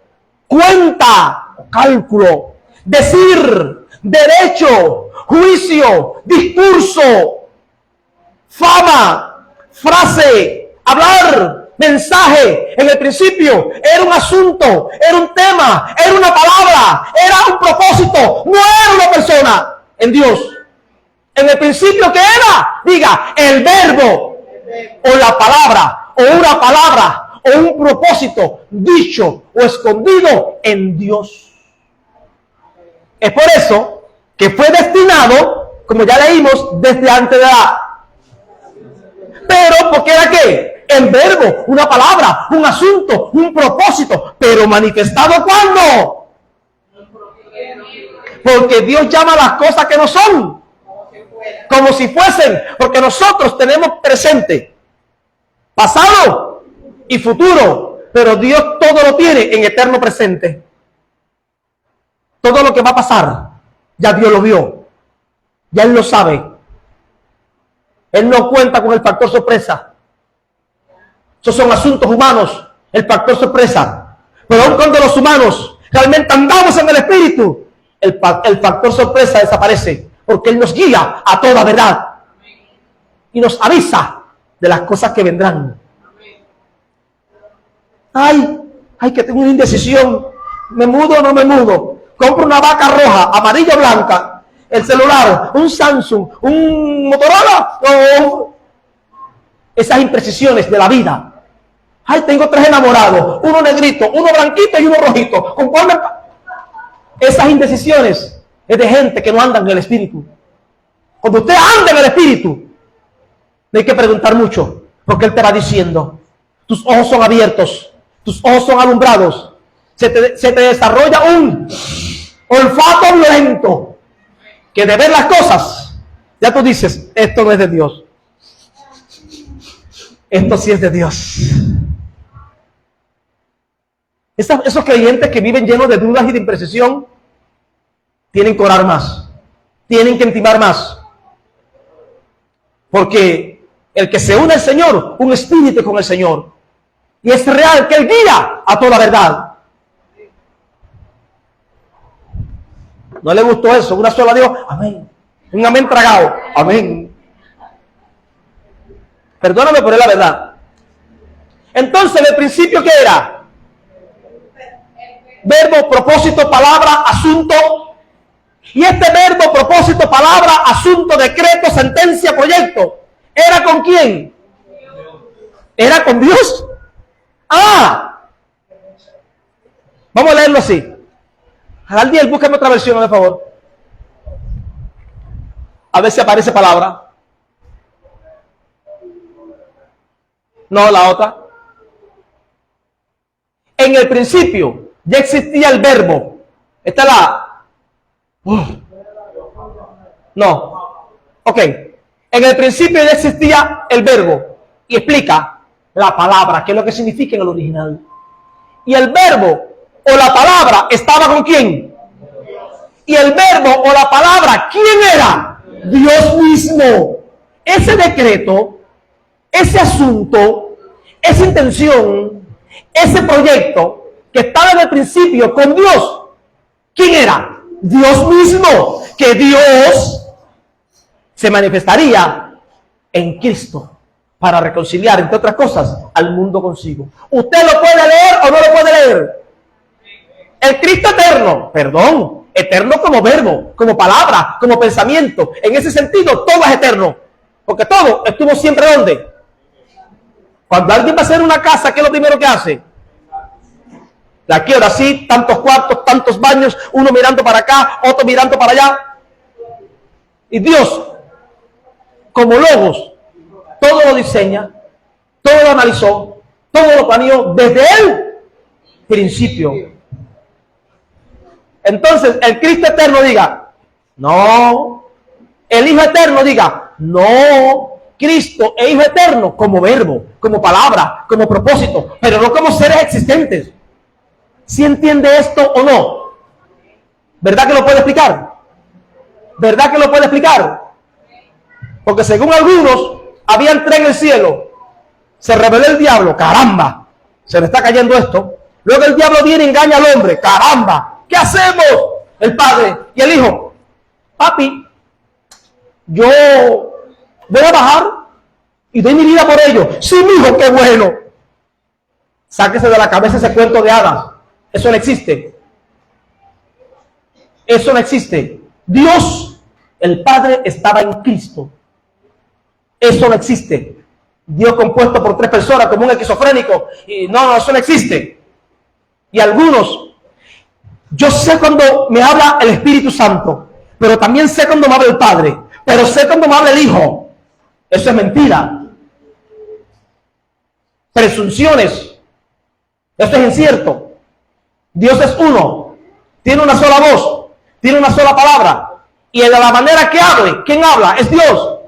cuenta, cálculo, decir, derecho, juicio, discurso, fama, frase, hablar, mensaje. En el principio era un asunto, era un tema, era una palabra, era un propósito, no era una persona en Dios. En el principio, ¿qué era? Diga, el verbo o la palabra o una palabra o un propósito dicho o escondido en Dios. Es por eso que fue destinado, como ya leímos, desde antes de la... Pero, ¿por qué era qué? El verbo, una palabra, un asunto, un propósito, pero manifestado ¿cuándo? Porque Dios llama las cosas que no son, como si fuesen, porque nosotros tenemos presente, pasado y futuro, pero Dios todo lo tiene en eterno presente. Todo lo que va a pasar, ya Dios lo vio, ya Él lo sabe. Él no cuenta con el factor sorpresa. Esos son asuntos humanos, el factor sorpresa. Pero aun cuando los humanos realmente andamos en el Espíritu, el factor sorpresa desaparece, porque Él nos guía a toda verdad y nos avisa de las cosas que vendrán. Ay, que tengo una indecisión. ¿Me mudo o no me mudo? Compro una vaca roja, amarilla o blanca, el celular, un Samsung, un Motorola, esas imprecisiones de la vida. Ay, tengo 3 enamorados, uno negrito, uno blanquito y uno rojito. ¿Con cuál me... Esas indecisiones es de gente que no anda en el Espíritu. Cuando usted anda en el Espíritu, no hay que preguntar mucho, porque Él te va diciendo, tus ojos son abiertos, tus ojos son alumbrados, se te desarrolla un olfato violento, que de ver las cosas, ya tú dices, esto no es de Dios. Esto sí es de Dios. Esos creyentes que viven llenos de dudas y de imprecisión tienen que orar más, tienen que intimar más, porque el que se une al Señor, un espíritu con el Señor, y es real que Él guía a toda verdad. ¿No le gustó eso? Una sola Dios, amén. Un amén tragado, amén. Perdóname, pero es la verdad. Entonces, en el principio, ¿qué era? Verbo, propósito, palabra, asunto. Y este verbo, propósito, palabra, asunto, decreto, sentencia, proyecto, ¿era con quién? ¿Era con Dios? Vamos a leerlo así. Aldiel, búscame otra versión, por favor. A ver si aparece palabra. No, la otra. En el principio ya existía el verbo. Esta es la... No. Ok. En el principio ya existía el verbo. Y explica la palabra, que es lo que significa en el original. Y el verbo o la palabra estaba con quién. Y el verbo o la palabra, ¿quién era? Dios mismo. Ese decreto, ese asunto, esa intención, ese proyecto que estaba en el principio con Dios, ¿quién era? Dios mismo. Que Dios se manifestaría en Cristo para reconciliar, entre otras cosas, al mundo consigo. ¿Usted lo puede leer o no lo puede leer? El Cristo eterno, perdón, eterno como verbo, como palabra, como pensamiento. En ese sentido, todo es eterno. Porque todo estuvo siempre ¿dónde? Cuando alguien va a hacer una casa, ¿qué es lo primero que hace? La quiebra así, tantos cuartos, tantos baños, uno mirando para acá, otro mirando para allá. Y Dios, como logos, todo lo diseña, todo lo analizó, todo lo planeó desde el principio. Entonces, el Cristo eterno diga, no. El Hijo eterno diga, no. Cristo e Hijo eterno como verbo, como palabra, como propósito, pero no como seres existentes. ¿Sí entiende esto o no? ¿Verdad que lo puede explicar? ¿Verdad que lo puede explicar? Porque según algunos, habían tres en el cielo. Se rebeló el diablo, caramba, se le está cayendo esto. Luego el diablo viene y engaña al hombre, caramba, ¿qué hacemos? El padre y el hijo, papi, yo voy a bajar y doy mi vida por ellos. Sí, mi hijo, qué bueno. Sáquese de la cabeza ese cuento de hadas. Eso no existe. Eso no existe. Dios, el Padre, estaba en Cristo. Eso no existe. Dios compuesto por tres personas como un esquizofrénico. Y no, eso no existe. Y algunos, yo sé cuando me habla el Espíritu Santo, pero también sé cuando me habla el Padre, pero sé cuando me habla el Hijo. Eso es mentira. Presunciones. Eso es incierto. Dios es uno, tiene una sola voz, tiene una sola palabra, y de la manera que hable, ¿quién habla? Es Dios.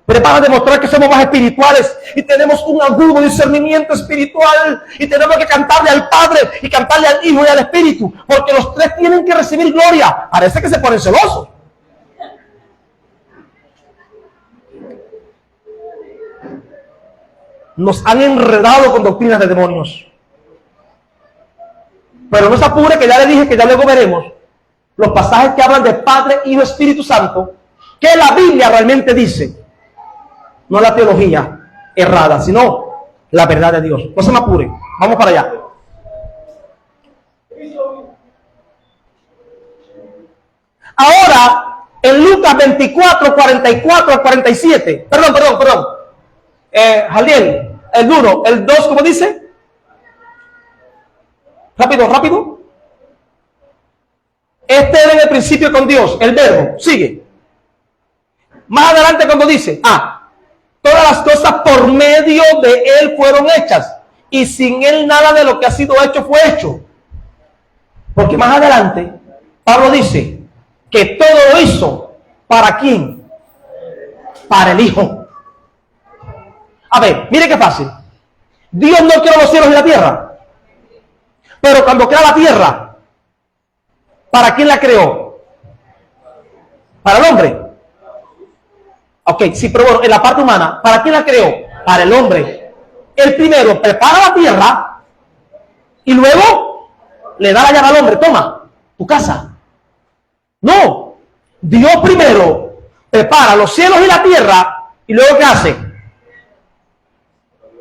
Pero para demostrar que somos más espirituales y tenemos un agudo discernimiento espiritual y tenemos que cantarle al Padre y cantarle al Hijo y al Espíritu, porque los tres tienen que recibir gloria. Parece que se ponen celosos. Nos han enredado con doctrinas de demonios. Pero no se apure, que ya le dije que ya luego veremos los pasajes que hablan de Padre, Hijo, Espíritu Santo, que la Biblia realmente dice. No la teología errada, sino la verdad de Dios. No se me apure, vamos para allá. Ahora, en Lucas 24, 44 al 47, perdón. Jaliel, el 1, el 2, ¿cómo dice? Rápido. Este era en el principio con Dios, el verbo, sigue. Más adelante cuando dice, todas las cosas por medio de Él fueron hechas, y sin Él nada de lo que ha sido hecho fue hecho. Porque más adelante, Pablo dice que todo lo hizo, ¿para quién? Para el Hijo. A ver, mire qué fácil. Dios no creó los cielos y la tierra. Pero cuando crea la tierra, ¿para quién la creó? Para el hombre. Ok, sí, pero bueno, en la parte humana, ¿para quién la creó? Para el hombre. El primero prepara la tierra y luego le da la llave al hombre. Toma, tu casa. No, Dios primero prepara los cielos y la tierra y luego ¿qué hace?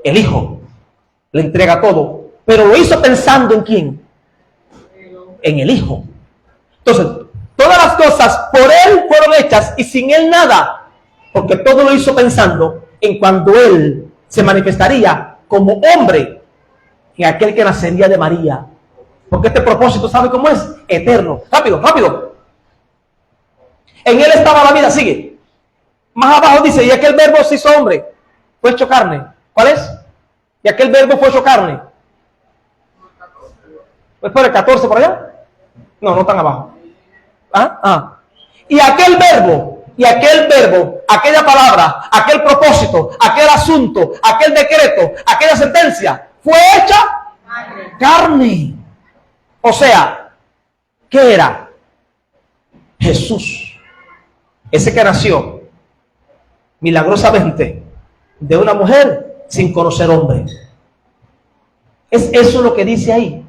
El Hijo le entrega todo. Pero lo hizo pensando ¿en quién? En el Hijo. Entonces, todas las cosas por Él fueron hechas y sin Él nada. Porque todo lo hizo pensando en cuando Él se manifestaría como hombre en aquel que nacería de María. Porque este propósito, ¿sabe cómo es? Eterno. Rápido. En Él estaba la vida, sigue. Más abajo dice, y aquel verbo se hizo hombre, fue hecho carne. ¿Cuál es? Y aquel verbo fue hecho carne. Pues por el 14 por allá. No tan abajo. Y aquel verbo, aquella palabra, aquel propósito, aquel asunto, aquel decreto, aquella sentencia, fue hecha carne. O sea, ¿qué era? Jesús, ese que nació milagrosamente de una mujer sin conocer hombre. Es eso lo que dice ahí.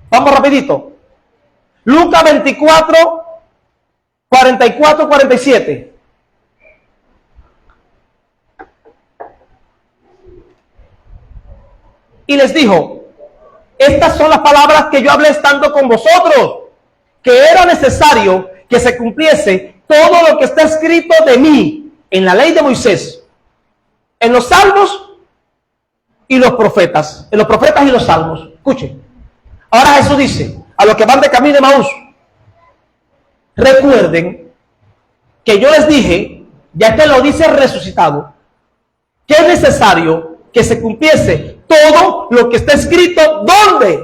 Vamos rapidito. Lucas 24, 44, 47. Y les dijo: estas son las palabras que yo hablé estando con vosotros, que era necesario que se cumpliese todo lo que está escrito de mí en la ley de Moisés, en los salmos y los profetas, en los profetas y los salmos. Escuchen. Ahora Jesús dice a los que van de camino de Emaús: recuerden que yo les dije, ya que lo dice resucitado, que es necesario que se cumpliese todo lo que está escrito, ¿dónde?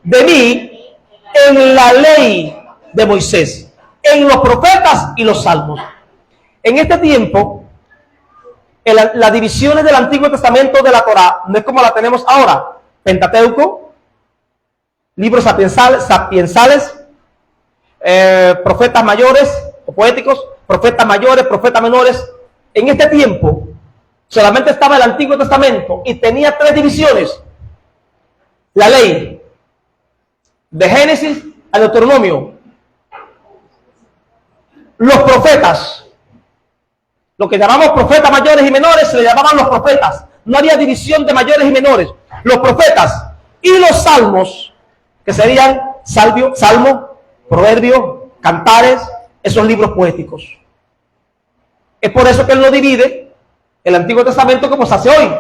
De mí, en la ley de Moisés, en los profetas y los salmos. En este tiempo, las divisiones del Antiguo Testamento de la Torá no es como la tenemos ahora: Pentateuco, libros sapiensales, profetas mayores o poéticos, profetas mayores, profetas menores. En este tiempo solamente estaba el Antiguo Testamento y tenía 3 divisiones: la ley, de Génesis a Deuteronomio, los profetas, lo que llamamos profetas mayores y menores, se le llamaban los profetas. No había división de mayores y menores. Los profetas y los salmos, que serían salmo, proverbio, cantares, esos libros poéticos. Es por eso que él lo divide, el Antiguo Testamento, como se hace hoy: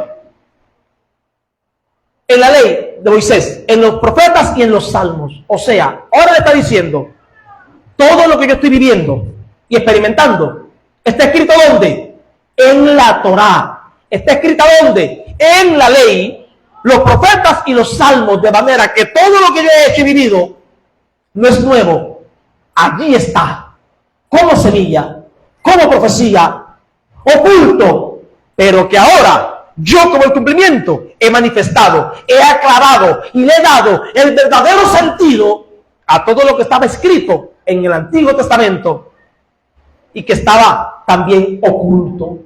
en la ley de Moisés, en los profetas y en los salmos. O sea, ahora le está diciendo: todo lo que yo estoy viviendo y experimentando está escrito ¿dónde? En la Torá. Está escrito ¿dónde? En la ley, los profetas y los salmos, de manera que todo lo que yo he hecho y vivido no es nuevo. Allí está, como semilla, como profecía, oculto, pero que ahora yo, como el cumplimiento, he manifestado, he aclarado y le he dado el verdadero sentido a todo lo que estaba escrito en el Antiguo Testamento y que estaba también oculto.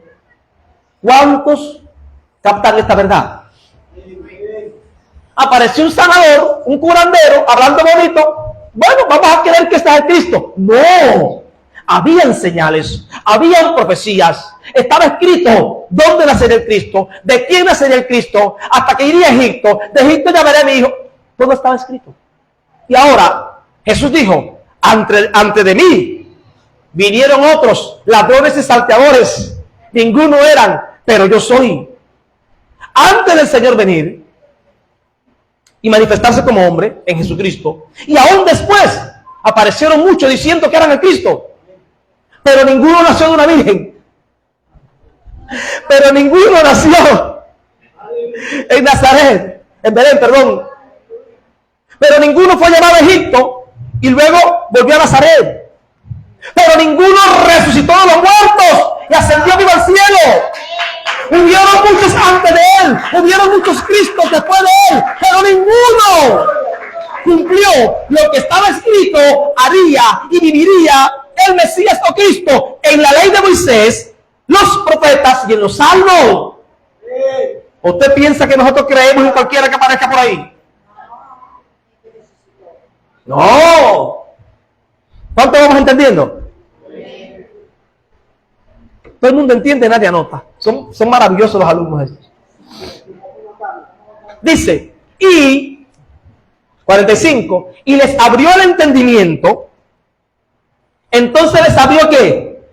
¿Cuántos captan esta verdad? Apareció un sanador, un curandero, hablando bonito. Bueno, vamos a creer que está el Cristo. No, habían señales, habían profecías. Estaba escrito dónde nacería el Cristo, de quién nacería el Cristo, hasta que iría a Egipto. De Egipto ya veré a mi hijo. Todo estaba escrito. Y ahora Jesús dijo: antes de mí vinieron otros ladrones y salteadores, ninguno eran, pero yo soy. Antes del Señor venir y manifestarse como hombre en Jesucristo, y aún después aparecieron muchos diciendo que eran el Cristo, pero ninguno nació de una virgen, pero ninguno nació en Nazaret, en Belén, perdón, pero ninguno fue llevado a Egipto y luego volvió a Nazaret. Pero ninguno resucitó de los muertos y ascendió vivo al cielo. Hubieron muchos antes de él, hubieron muchos Cristos después de él, pero ninguno cumplió lo que estaba escrito: haría y viviría el Mesías o Cristo en la ley de Moisés, los profetas y en los salmos. ¿Usted piensa que nosotros creemos en cualquiera que aparezca por ahí? No. ¿Cuánto vamos entendiendo? Todo el mundo entiende, nadie anota. Son maravillosos los alumnos estos. Dice, y 45, y les abrió el entendimiento. Entonces les abrió ¿qué?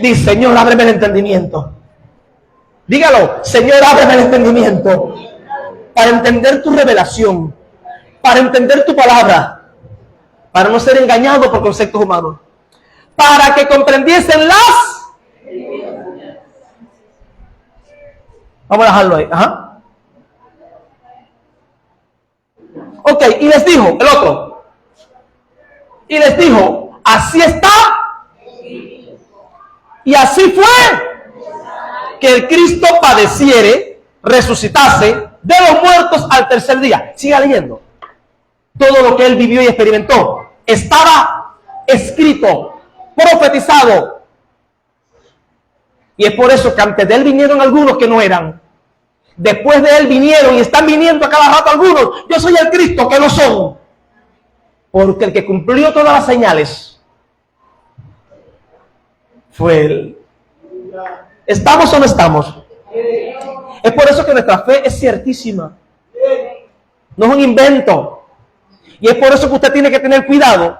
Dice: Señor, ábreme el entendimiento. Dígalo: Señor, ábreme el entendimiento para entender tu revelación, para entender tu palabra, para no ser engañado por conceptos humanos, para que comprendiesen las... Vamos a dejarlo ahí. Ajá. Ok, y les dijo, el otro, y les dijo: así está, y así fue que el Cristo padeciere, resucitase de los muertos al tercer día. Siga leyendo. todo lo que él vivió y experimentó. Estaba escrito, profetizado. Y es por eso que antes de él vinieron algunos que no eran. Después de él vinieron y están viniendo a cada rato algunos. Yo soy el Cristo, que no son. Porque el que cumplió todas las señales fue él. ¿Estamos o no estamos? Es por eso que nuestra fe es ciertísima. No es un invento. Y es por eso que usted tiene que tener cuidado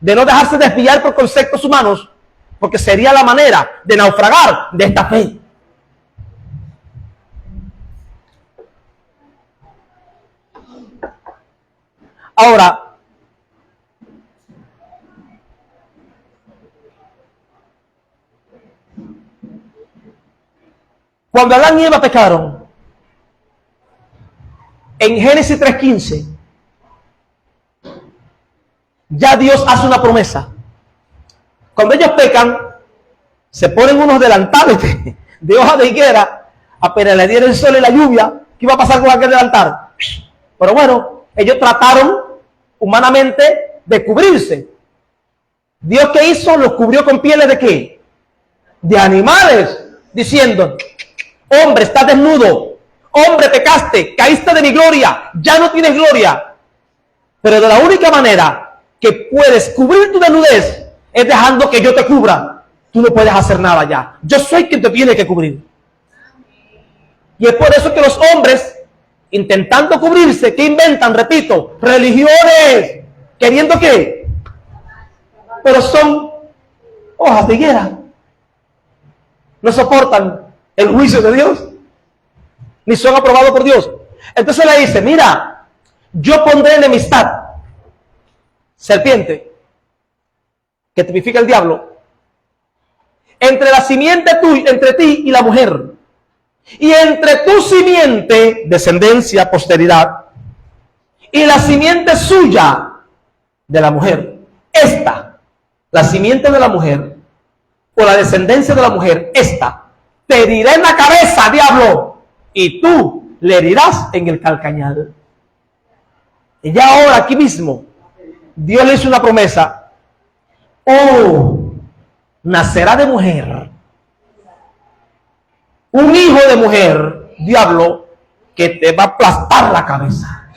de no dejarse desviar por conceptos humanos, porque sería la manera de naufragar de esta fe. Ahora, cuando Adán y Eva pecaron, en Génesis 3:15, ya Dios hace una promesa. Cuando ellos pecan, se ponen unos delantales de hoja de higuera, apenas le dieron el sol y la lluvia. ¿Qué iba a pasar con aquel delantal? Pero bueno, ellos trataron humanamente de cubrirse. ¿Dios qué hizo? Los cubrió con pieles de ¿qué? De animales, diciendo: hombre, estás desnudo, hombre, pecaste, caíste de mi gloria, ya no tienes gloria. Pero de la única manera que puedes cubrir tu desnudez es dejando que yo te cubra. Tú no puedes hacer nada ya. Yo soy quien te tiene que cubrir. Y es por eso que los hombres, intentando cubrirse, ¿qué inventan? Repito, religiones. ¿Queriendo qué? Pero son hojas de higuera. No soportan el juicio de Dios, ni son aprobados por Dios. Entonces le dice: mira, yo pondré enemistad, serpiente, que tipifica el diablo, entre la simiente tuya, entre ti y la mujer, y entre tu simiente, descendencia, posteridad, y la simiente suya de la mujer. Esta, la simiente de la mujer, o la descendencia de la mujer, esta, te herirá en la cabeza, diablo, y tú le herirás en el calcañal. Y ya ahora, aquí mismo, Dios le hizo una promesa. Oh, nacerá de mujer un hijo de mujer, diablo, que te va a aplastar la cabeza.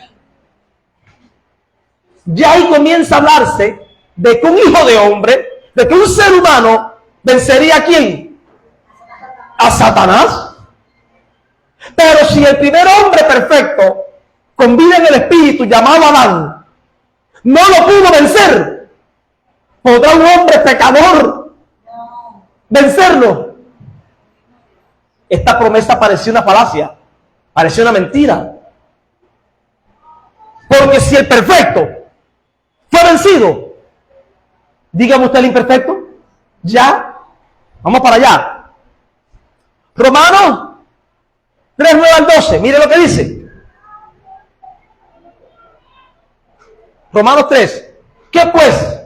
Ya ahí comienza a hablarse de que un hijo de hombre, de que un ser humano vencería ¿a quién? A Satanás. Pero si el primer hombre perfecto, con vida en el espíritu, llamado Adán, no lo pudo vencer, ¿podrá un hombre pecador vencerlo? Esta promesa parecía una falacia, parecía una mentira. Porque si el perfecto fue vencido, dígame usted el imperfecto. Ya, vamos para allá. Romanos 3:9-12, mire lo que dice. Romanos 3. ¿Qué pues?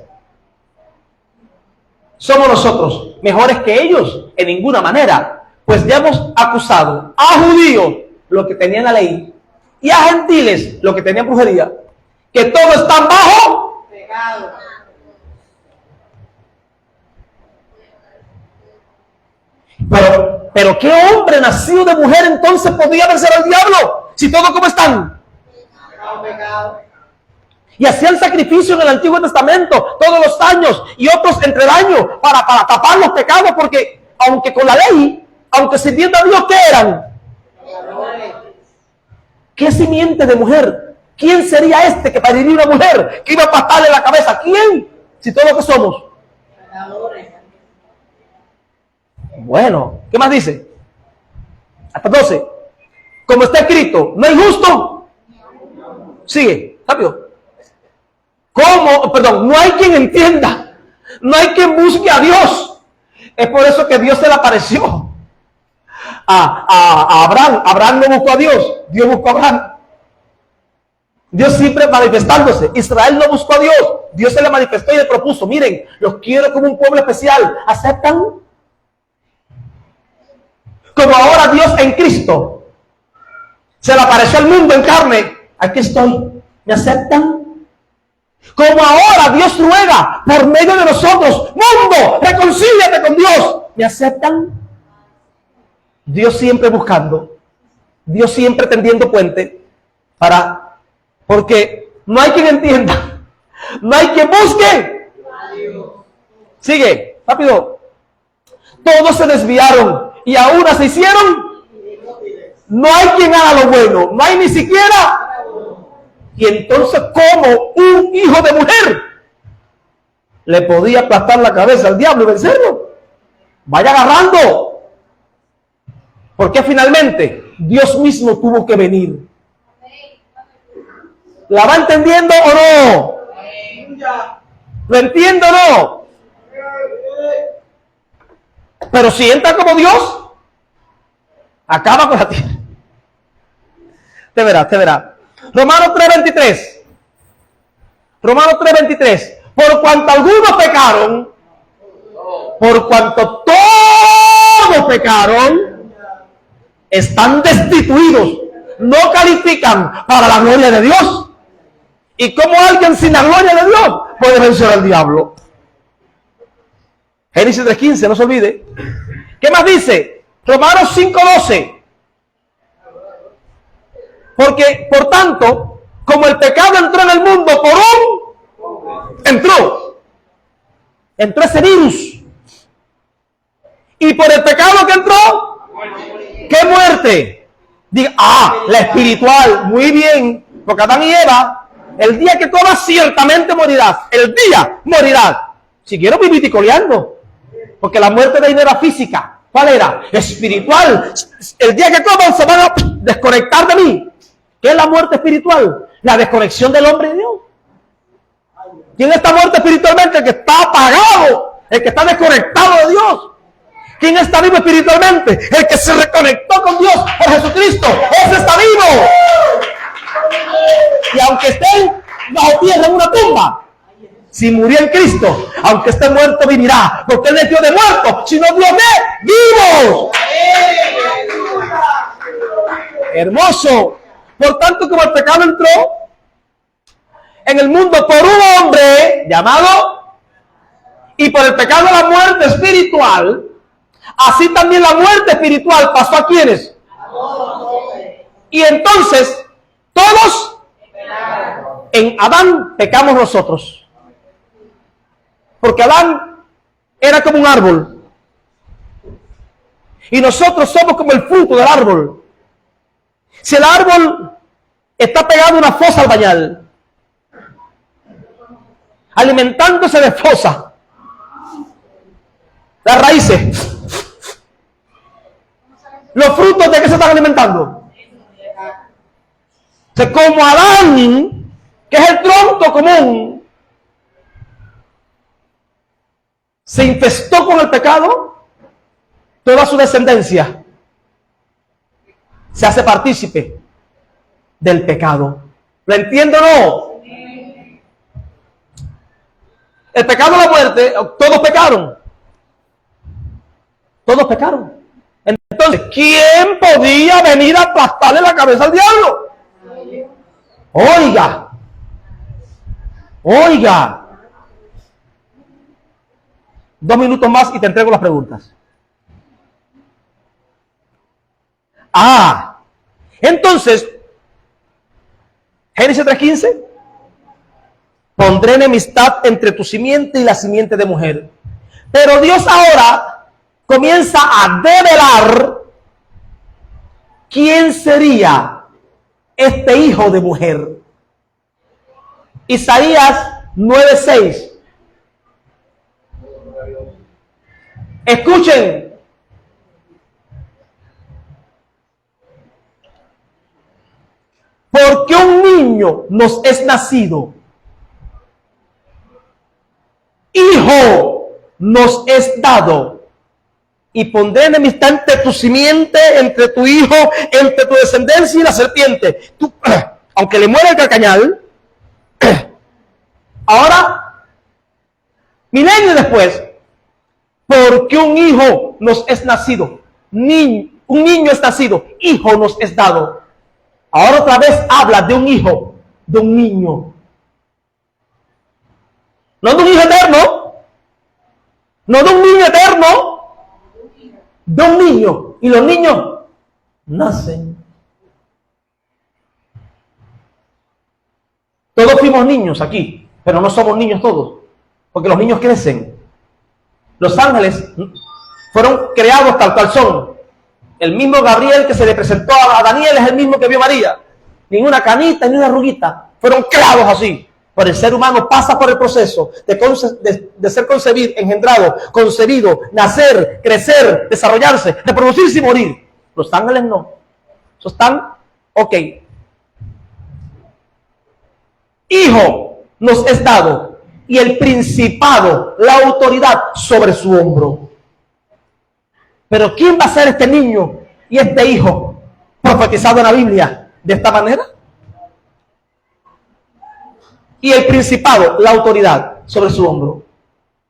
¿Somos nosotros mejores que ellos? En ninguna manera. Pues ya hemos acusado a judíos, lo que tenían la ley, y a gentiles, lo que tenían brujería, que todos están bajo pecado. Pero ¿qué hombre nacido de mujer entonces podría vencer al diablo? Si todos como están. Pecado. Y hacían sacrificio en el Antiguo Testamento todos los años y otros entre el año para tapar los pecados, porque aunque con la ley, aunque sirviendo a Dios, ¿qué eran? ¿Qué simiente de mujer? ¿Quién sería este que pariría una mujer que iba a pasarle la cabeza? ¿Quién? Si todos lo que somos. Bueno, ¿qué más dice? Hasta 12. Como está escrito, ¿no hay justo? Sigue, rápido. ¿Cómo? Perdón, no hay quien entienda. No hay quien busque a Dios. Es por eso que Dios se le apareció a Abraham. Abraham no buscó a Dios, Dios buscó a Abraham. Dios siempre manifestándose. Israel no buscó a Dios, Dios se le manifestó y le propuso: miren, los quiero como un pueblo especial. ¿Aceptan? Como ahora Dios en Cristo se le apareció al mundo en carne. Aquí estoy, ¿Me aceptan? Como ahora Dios ruega por medio de nosotros, mundo, reconcíliate con Dios. ¿Me aceptan? Dios siempre buscando, Dios siempre tendiendo puente porque no hay quien entienda, no hay quien busque. Sigue, rápido. Todos se desviaron y a una se hicieron. No hay quien haga lo bueno, no hay ni siquiera. Y entonces, ¿cómo un hijo de mujer le podía aplastar la cabeza al diablo y vencerlo? Vaya agarrando. Porque finalmente Dios mismo tuvo que venir. ¿La va entendiendo o no? ¿Lo entiendo o no? Pero si entra como Dios, acaba con la tierra. Te verás. Romanos 3:23. Romanos 3:23. Por cuanto algunos pecaron, por cuanto todos pecaron, están destituidos, no califican para la gloria de Dios. ¿Y cómo alguien sin la gloria de Dios puede vencer al diablo? Génesis 3:15, no se olvide. ¿Qué más dice? Romanos 5:12. Porque, por tanto, como el pecado entró en el mundo entró ese virus. Y por el pecado que entró, ¿qué muerte? Diga, la espiritual, muy bien. Porque Adán y Eva, el día que comas ciertamente morirás. El día morirás. Siguieron viviticoleando. Porque la muerte de ahí no era física. ¿Cuál era? Espiritual. El día que coman se van a desconectar de mí. ¿Qué es la muerte espiritual? La desconexión del hombre de Dios. ¿Quién está muerto espiritualmente? El que está apagado, el que está desconectado de Dios. ¿Quién está vivo espiritualmente? El que se reconectó con Dios por Jesucristo. Ese está vivo. Y aunque estén bajo tierra en una tumba, si murió en Cristo, aunque esté muerto, vivirá. Porque Él no es Dios de muertos, sino Dios de vivos. Hermoso. Por tanto, como el pecado entró en el mundo por un hombre llamado, y por el pecado la muerte espiritual, así también la muerte espiritual pasó a quienes. Y entonces, todos en Adán pecamos nosotros. Porque Adán era como un árbol. Y nosotros somos como el fruto del árbol. Si el árbol está pegado a una fosa albañal, alimentándose de fosa, las raíces, los frutos de qué se están alimentando. Como Adán, que es el tronco común, se infestó con el pecado, toda su descendencia se hace partícipe del pecado. ¿Lo entiendo o no? El pecado, la muerte, todos pecaron. Todos pecaron. Entonces, ¿quién podía venir a aplastarle la cabeza al diablo? Oiga. 2 minutos más y te entrego las preguntas. Entonces, Génesis 3:15, pondré enemistad entre tu simiente y la simiente de mujer. Pero Dios ahora comienza a develar quién sería este hijo de mujer. Isaías 9:6. Escuchen. Porque un niño nos es nacido, hijo nos es dado, y pondré enemistad entre tu simiente, entre tu hijo, entre tu descendencia y la serpiente. Tú, aunque le muera el carcañal, ahora, milenios después, porque un hijo nos es nacido, un niño es nacido, hijo nos es dado. Ahora otra vez habla de un hijo de un niño. No de un hijo eterno, no de un niño eterno, de un niño. Y los niños nacen. Todos fuimos niños aquí, pero no somos niños todos, porque los niños crecen. Los ángeles fueron creados tal cual son. El mismo Gabriel que se le presentó a Daniel es el mismo que vio a María. Ni una canita, ni una arruguita. Fueron creados así. Pero el ser humano pasa por el proceso de ser concebido, engendrado, concebido, nacer, crecer, desarrollarse, reproducirse y morir. Los ángeles no. Esos están, ok. Hijo nos es dado, y el principado, la autoridad sobre su hombro. Pero ¿quién va a ser este niño y este hijo profetizado en la Biblia de esta manera? Y el principado, la autoridad sobre su hombro,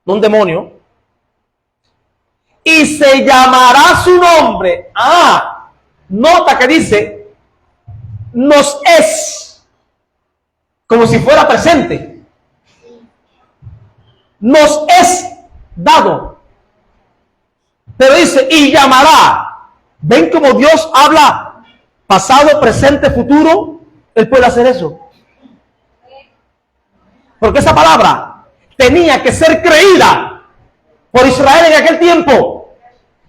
no un demonio. Y se llamará su nombre. Nota que dice, nos es, como si fuera presente. Nos es dado. Pero dice, y llamará. ¿Ven cómo Dios habla pasado, presente, futuro? Él puede hacer eso. Porque esa palabra tenía que ser creída por Israel en aquel tiempo,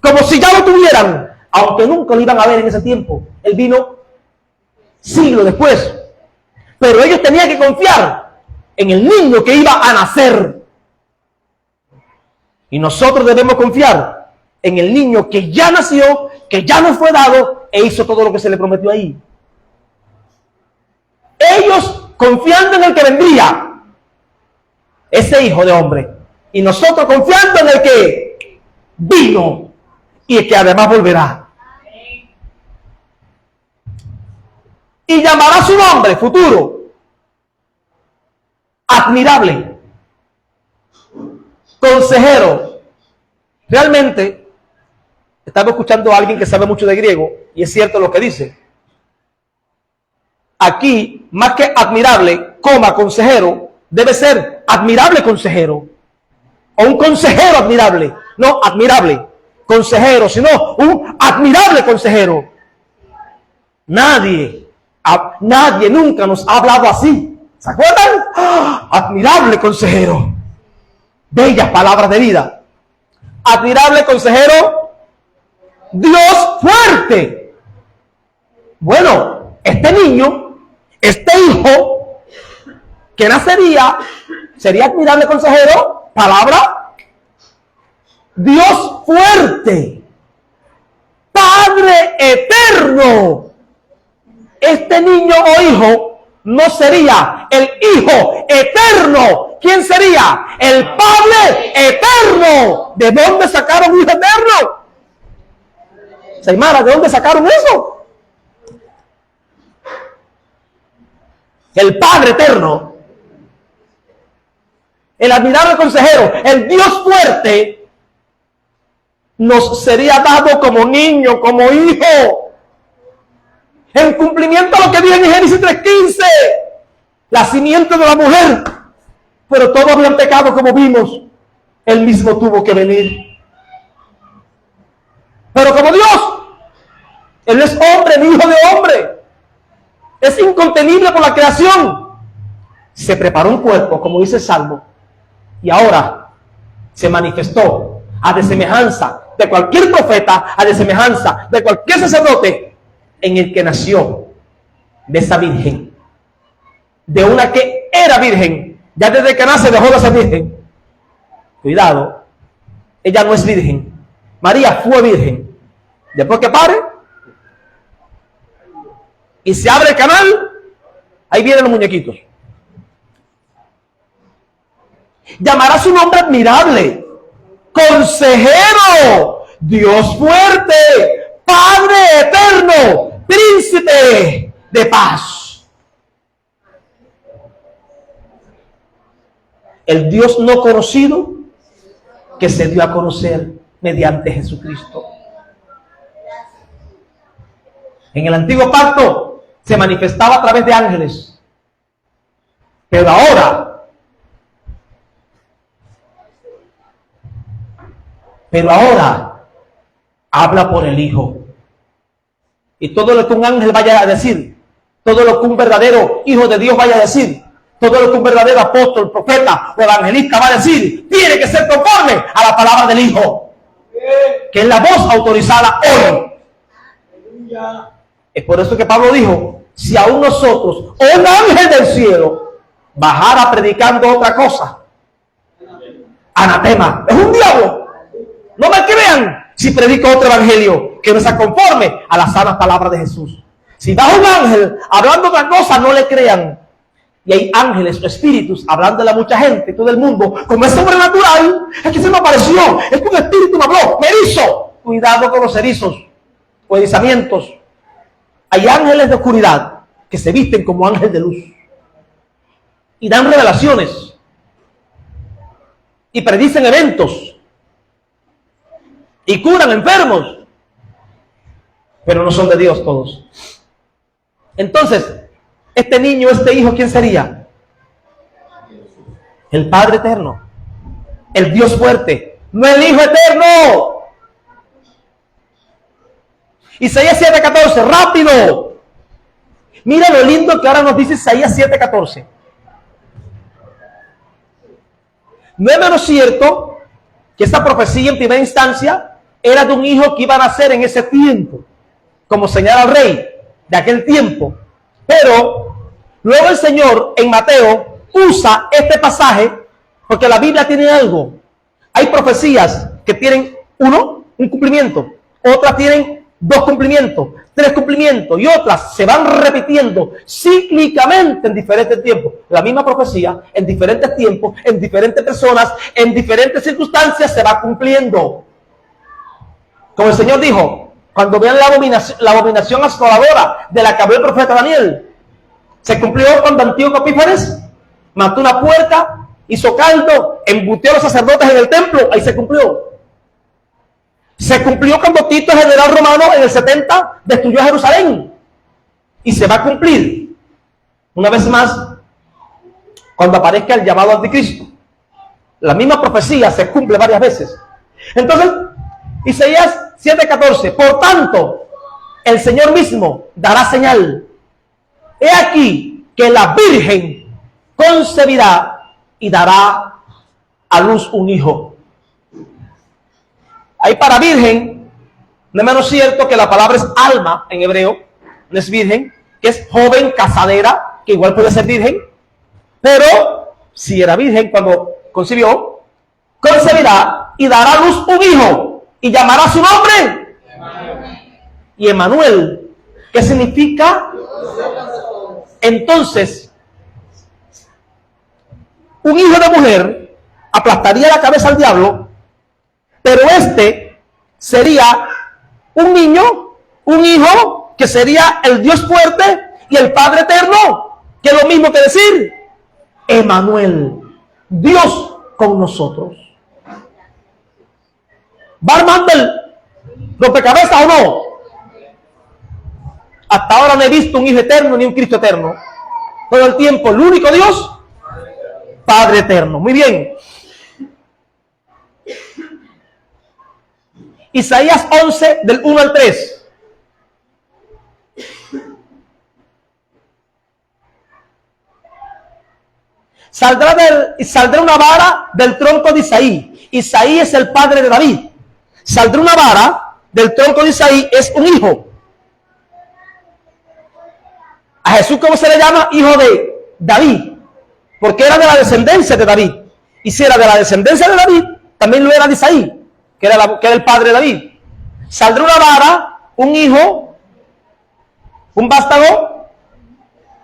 como si ya lo tuvieran, aunque nunca lo iban a ver en ese tiempo. Él vino siglos después. Pero ellos tenían que confiar en el niño que iba a nacer. Y nosotros debemos confiar en el niño que ya nació, que ya nos fue dado e hizo todo lo que se le prometió ahí. Ellos confiando en el que vendría, ese hijo de hombre, y nosotros confiando en el que vino y el que además volverá. Y llamará su nombre, futuro, admirable, consejero. Realmente estamos escuchando a alguien que sabe mucho de griego y es cierto lo que dice. Aquí, más que admirable, consejero, debe ser admirable consejero, o un consejero admirable, no admirable consejero, sino un admirable consejero. Nadie nunca nos ha hablado así. ¿Se acuerdan? Admirable consejero. Bellas palabras de vida. Admirable consejero, Dios fuerte. Bueno, este niño, este hijo que nacería, sería admirable consejero, palabra, Dios fuerte, Padre eterno. Este niño o hijo no sería el hijo eterno. ¿Quién sería? El Padre eterno. ¿De dónde sacaron un hijo eterno? Saimara, ¿de dónde sacaron eso? El Padre eterno, el admirable consejero, el Dios fuerte, nos sería dado como niño, como hijo, en cumplimiento a lo que dice en Génesis 3:15, la simiente de la mujer. Pero todos habían pecado, como vimos, él mismo tuvo que venir. Pero como Dios, él es hombre, ni hijo de hombre, es incontenible por la creación. Se preparó un cuerpo, como dice el Salmo, y ahora se manifestó a de semejanza de cualquier profeta, a de semejanza de cualquier sacerdote, en el que nació de esa virgen, de una que era virgen, ya desde que nace dejó de ser virgen. Cuidado, ella no es virgen. María fue virgen. Después que pare y se abre el canal, ahí vienen los muñequitos. Llamará su nombre admirable, consejero, Dios fuerte, Padre eterno, príncipe de paz. El Dios no conocido que se dio a conocer mediante Jesucristo. En el antiguo pacto se manifestaba a través de ángeles. Pero ahora habla por el Hijo. Y todo lo que un ángel vaya a decir, todo lo que un verdadero hijo de Dios vaya a decir, todo lo que un verdadero apóstol, profeta o evangelista va a decir, tiene que ser conforme a la palabra del Hijo, que es la voz autorizada hoy. Es por eso que Pablo dijo, si aún nosotros o un ángel del cielo bajara predicando otra cosa, anatema, es un diablo. No me crean si predico otro evangelio que no sea conforme a las sanas palabras de Jesús. Si baja un ángel hablando otra cosa, no le crean. Y hay ángeles o espíritus hablando a mucha gente, todo el mundo, como es sobrenatural, es que se me apareció, es que un espíritu me habló, me erizo. Cuidado con los erizos o erizamientos. Hay ángeles de oscuridad que se visten como ángel de luz y dan revelaciones y predicen eventos y curan enfermos, pero no son de Dios todos. Entonces, este niño, este hijo, ¿quién sería? El Padre eterno, el Dios fuerte, no el Hijo eterno. Isaías 7:14, rápido. Mira lo lindo que ahora nos dice Isaías 7:14. No es menos cierto que esta profecía en primera instancia era de un hijo que iba a nacer en ese tiempo, como señala el rey de aquel tiempo. Pero luego el Señor en Mateo usa este pasaje porque la Biblia tiene algo. Hay profecías que tienen un cumplimiento, otras tienen 2 cumplimientos, 3 cumplimientos y otras se van repitiendo cíclicamente en diferentes tiempos. La misma profecía en diferentes tiempos, en diferentes personas, en diferentes circunstancias se va cumpliendo. Como el Señor dijo, cuando vean la abominación asoladora de la que habló el profeta Daniel, se cumplió cuando Antíoco Epífanes mató una puerca, hizo caldo, embutió a los sacerdotes en el templo, ahí se cumplió. Se cumplió cuando Tito, general romano, en el 70 destruyó Jerusalén. Y se va a cumplir una vez más cuando aparezca el llamado anticristo. La misma profecía se cumple varias veces. Entonces, Isaías 7:14, por tanto, el Señor mismo dará señal. He aquí que la Virgen concebirá y dará a luz un hijo. Hay para virgen, no es menos cierto que la palabra es alma en hebreo, no es virgen, que es joven, casadera, que igual puede ser virgen, pero si era virgen cuando concibió, concebirá y dará a luz un hijo y llamará su nombre y Emmanuel, ¿qué significa? Entonces, un hijo de mujer aplastaría la cabeza al diablo, pero este sería un niño, un hijo, que sería el Dios fuerte y el Padre eterno, que es lo mismo que decir Emmanuel, Dios con nosotros. ¿Va armando el rompecabezas o no? Hasta ahora no he visto un hijo eterno ni un Cristo eterno. Todo el tiempo el único Dios, Padre eterno. Muy bien. Isaías 11 del 1 al 3. Saldrá una vara del tronco de Isaí. Isaí es el padre de David. Saldrá una vara del tronco de Isaí, es un hijo. A Jesús, ¿cómo se le llama? Hijo de David, porque era de la descendencia de David. Y si era de la descendencia de David, también lo era de Isaí, que era el padre de David. Saldrá una vara, un hijo, un vástago,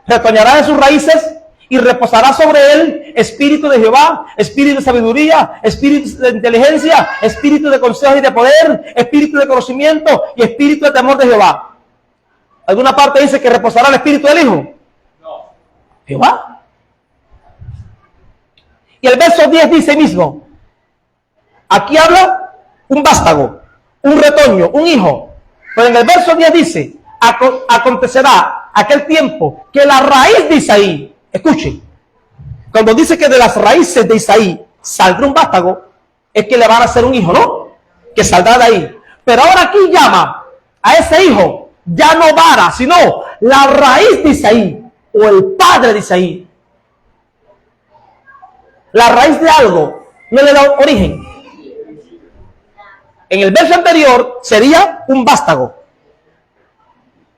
retoñará de sus raíces y reposará sobre él espíritu de Jehová, espíritu de sabiduría, espíritu de inteligencia, espíritu de consejo y de poder, espíritu de conocimiento y espíritu de temor de Jehová. ¿Alguna parte dice que reposará el espíritu del hijo? No. Jehová. Y el verso 10 dice mismo, aquí habla un vástago, un retoño, un hijo. Pero en el verso 10 dice, acontecerá aquel tiempo que la raíz de Isaí, escuchen, Cuando dice que de las raíces de Isaí saldrá un vástago, es que le van a hacer un hijo, ¿no? Que saldrá de ahí. Pero ahora aquí llama a ese hijo, ya no vara, sino la raíz de Isaí, o el padre de Isaí. La raíz de algo no le da origen. En el verso anterior sería un vástago,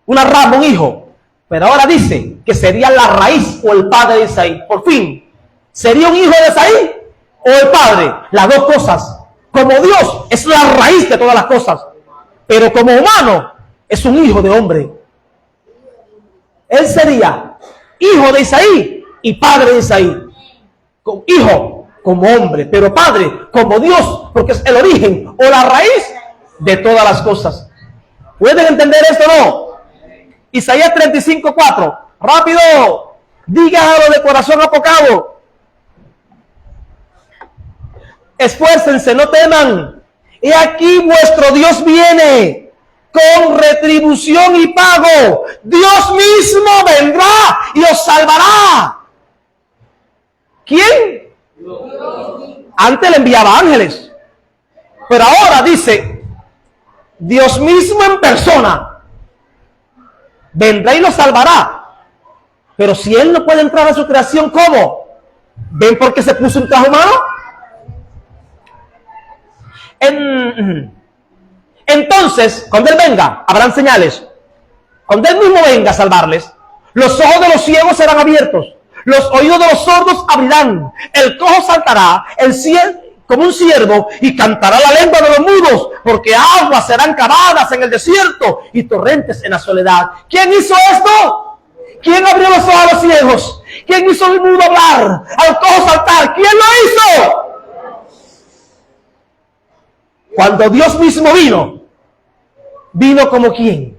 una rama, un hijo. Pero ahora dice que sería la raíz o el padre de Isaí. Por fin, ¿sería un hijo de Isaí o el padre? Las dos cosas. Como Dios es la raíz de todas las cosas, pero como humano es un hijo de hombre. Él sería hijo de Isaí y padre de Isaí. Hijo como hombre, pero padre como Dios, porque es el origen o la raíz de todas las cosas. ¿Pueden entender esto o no? Isaías 35:4. Rápido, díganlo de corazón apocado. Esfuércense, no teman. He aquí vuestro Dios viene con retribución y pago. Dios mismo vendrá y os salvará. ¿Quién? Antes le enviaba ángeles, pero ahora dice Dios mismo en persona vendrá y los salvará. Pero si él no puede entrar a su creación, ¿cómo? ¿Ven por qué se puso un traje humano? Entonces, cuando él venga, habrán señales. Cuando él mismo venga a salvarles, los ojos de los ciegos serán abiertos, los oídos de los sordos abrirán, el cojo saltará, el cielo como un ciervo, y cantará la lengua de los mudos, porque aguas serán cavadas en el desierto y torrentes en la soledad. ¿Quién hizo esto? ¿Quién abrió los ojos a los ciegos? ¿Quién hizo al mudo hablar, al cojo saltar? ¿Quién lo hizo? Cuando Dios mismo vino como ¿quién?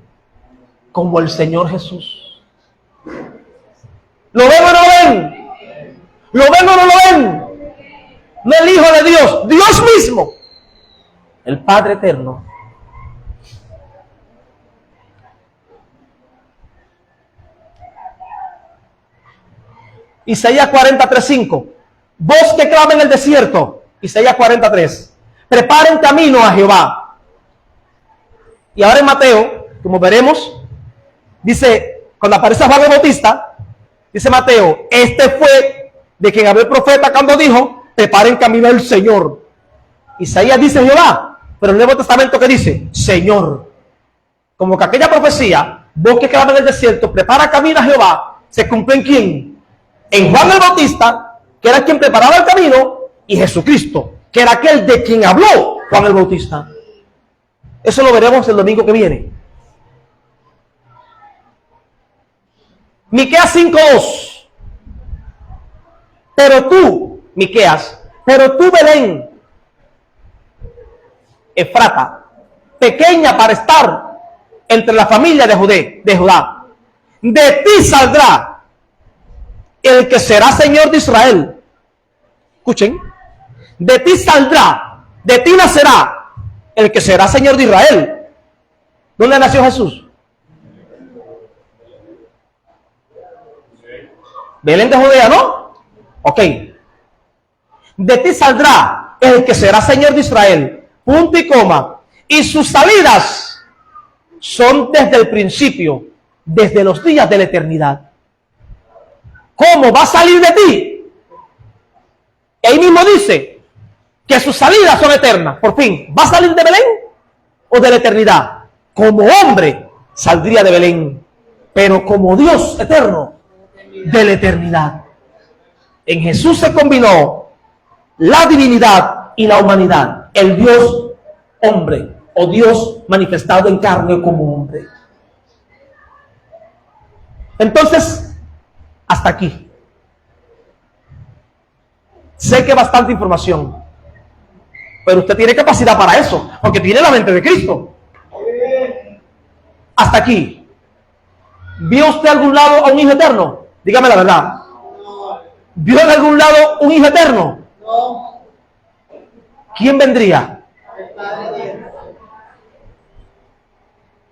Como el Señor Jesús. ¿Lo ven o no lo ven? ¿Lo ven o no lo ven? No el Hijo de Dios, Dios mismo, el Padre eterno. Isaías 43:5. Voz que clama en el desierto. Isaías 43. Preparen camino a Jehová. Y ahora en Mateo, como veremos, dice, cuando aparece Juan el Bautista, dice Mateo, este fue de quien habló el profeta cuando dijo, preparen camino al Señor. Isaías dice Jehová, pero el Nuevo Testamento que dice, Señor. Como que aquella profecía, vos que clama en el desierto, prepara camino a Jehová, se cumple en quién? En Juan el Bautista, que era quien preparaba el camino, y Jesucristo, que era aquel de quien habló Juan el Bautista. Eso lo veremos el domingo que viene. Miqueas 5:2. Pero tú, Miqueas, pero tú, Belén, Efrata, pequeña para estar entre la familia de Judá, de ti saldrá el que será Señor de Israel. Escuchen, de ti saldrá, de ti nacerá el que será Señor de Israel. ¿Dónde nació Jesús? Belén de Judea, ¿no? Ok. De ti saldrá el que será Señor de Israel. Punto y coma. Y sus salidas son desde el principio, desde los días de la eternidad. ¿Cómo va a salir de ti? Y ahí mismo dice que sus salidas son eternas. Por fin, ¿va a salir de Belén o de la eternidad? Como hombre saldría de Belén, pero como Dios eterno, de la eternidad. En Jesús se combinó la divinidad y la humanidad, el Dios hombre o Dios manifestado en carne como hombre. Entonces, hasta aquí. Sé que bastante información, pero usted tiene capacidad para eso, porque tiene la mente de Cristo. Hasta aquí. ¿Vio usted algún lado a un hijo eterno? Dígame la verdad. ¿Vio en algún lado un hijo eterno? No. ¿Quién vendría? El Padre.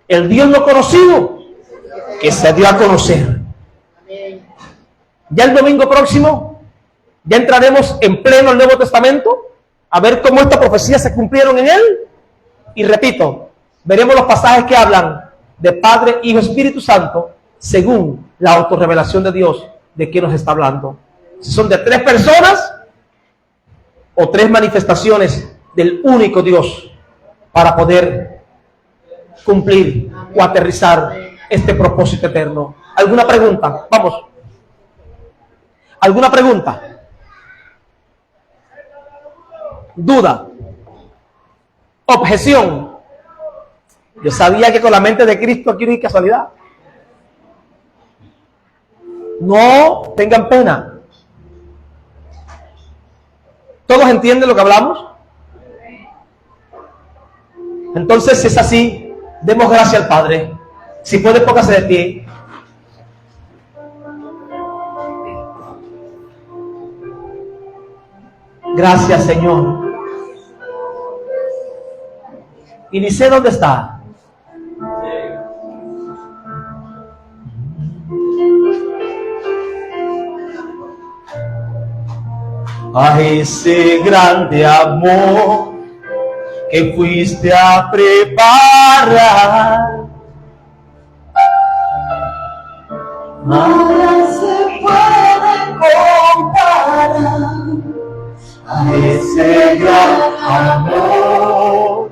El Dios no conocido, que se dio a conocer. Amén. Ya el domingo próximo Ya entraremos en pleno al Nuevo Testamento a ver cómo estas profecías se cumplieron en él. Y repito, veremos los pasajes que hablan de Padre, Hijo, Espíritu Santo, según la autorrevelación de Dios, de qué nos está hablando. Si son de 3 personas o 3 manifestaciones del único Dios para poder cumplir o aterrizar este propósito eterno. ¿Alguna pregunta? Vamos. ¿Alguna pregunta? ¿Duda? ¿Objeción? Yo sabía que con la mente de Cristo aquí no hay casualidad. No tengan pena. ¿Todos entienden lo que hablamos? Entonces, si es así, demos gracias al Padre. Si puede, póngase de pie. Gracias, Señor. Y dice, ¿dónde está? A ese grande amor que fuiste a preparar, Nada se puede comparar a ese gran amor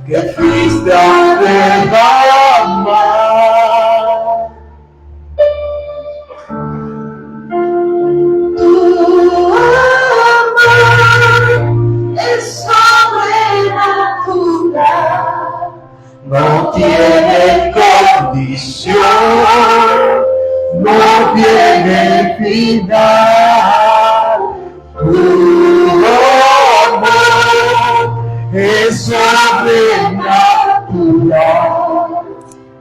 que fuiste a derramar. Tu amor es sobrenatural, No tiene condición, no tiene final. Tu amor es sobrenatural.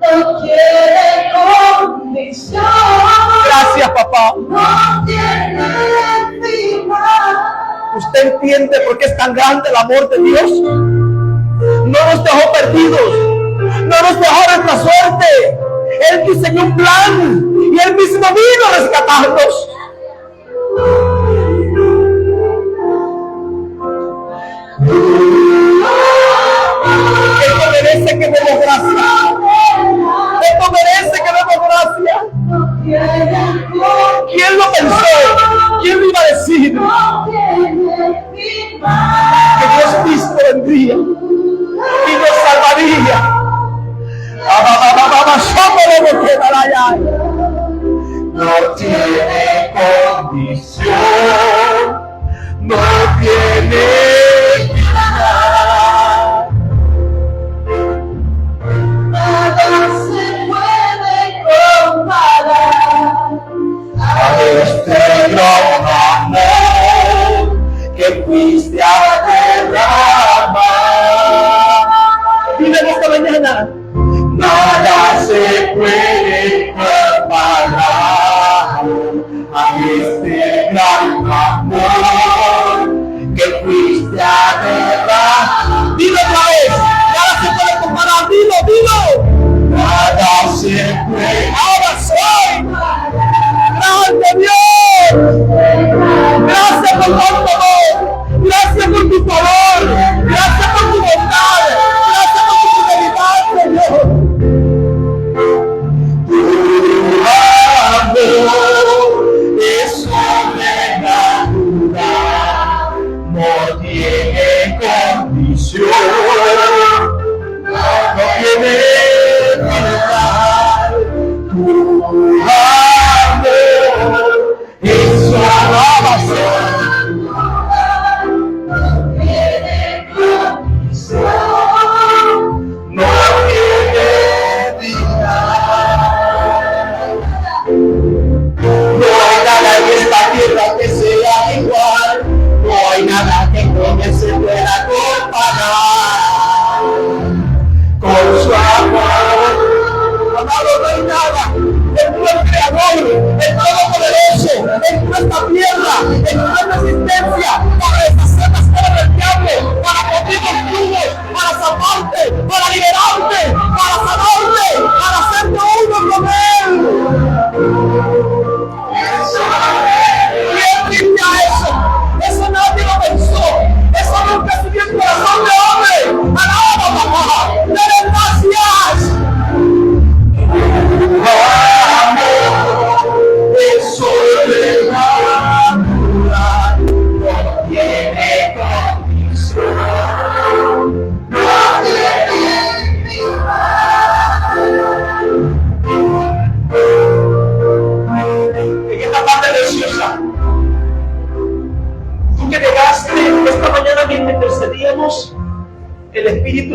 no tiene condición, Gracias, papá. no tiene final. ¿Usted entiende por qué es tan grande el amor de Dios? No nos dejó perdidos, no nos dejó a nuestra suerte. Él diseñó un plan y Él mismo vino a rescatarnos. Esto merece que demos gracias. Esto merece que demos gracias. No tiene condición, ¿Quién lo pensó? ¿Quién lo iba a decir? no tiene final. Que Dios mismo vendría y nos salvaría. No tiene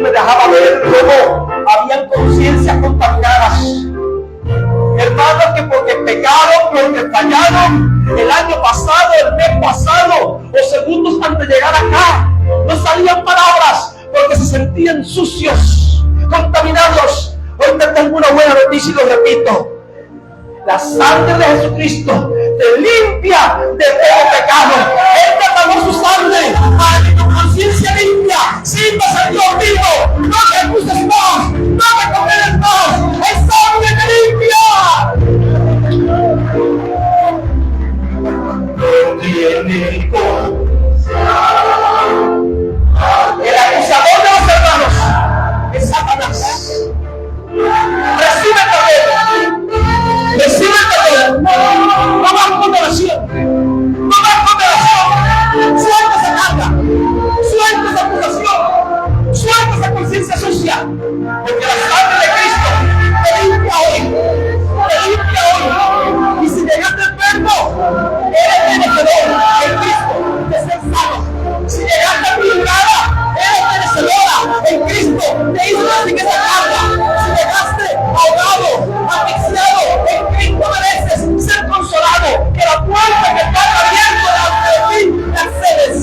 y me dejaba ver cómo habían conciencias contaminadas. Hermanos, que porque pecaron, porque fallaron el año pasado, el mes pasado o segundos antes de llegar acá, no salían palabras porque se sentían sucios, contaminados. Hoy te tengo una buena noticia y lo repito: la sangre de Jesucristo te limpia de todo pecado. Él derramó su sangre para que tu conciencia limpia sirvas al Dios vivo. No te acuses más, no te condenes más. El sangre te limpia. El acusador de los hermanos es Satanás. Recibe también. Recibe también. No más condenación. No más condenación. Suelta esa carga. Suelta esa acusación. Suelta esa conciencia sucia. Porque la sangre de Cristo te limpia hoy. Te limpia hoy. Y si llegaste enfermo, eres merecedor en Cristo de ser sano. Si llegaste equilibrada, eres merecedora en Cristo. Te hizo así que esa carga. Si llegaste ahogado, asfixiado, en Cristo mereces ser consolado. Que la puerta que está abierta delante de ti la accedes.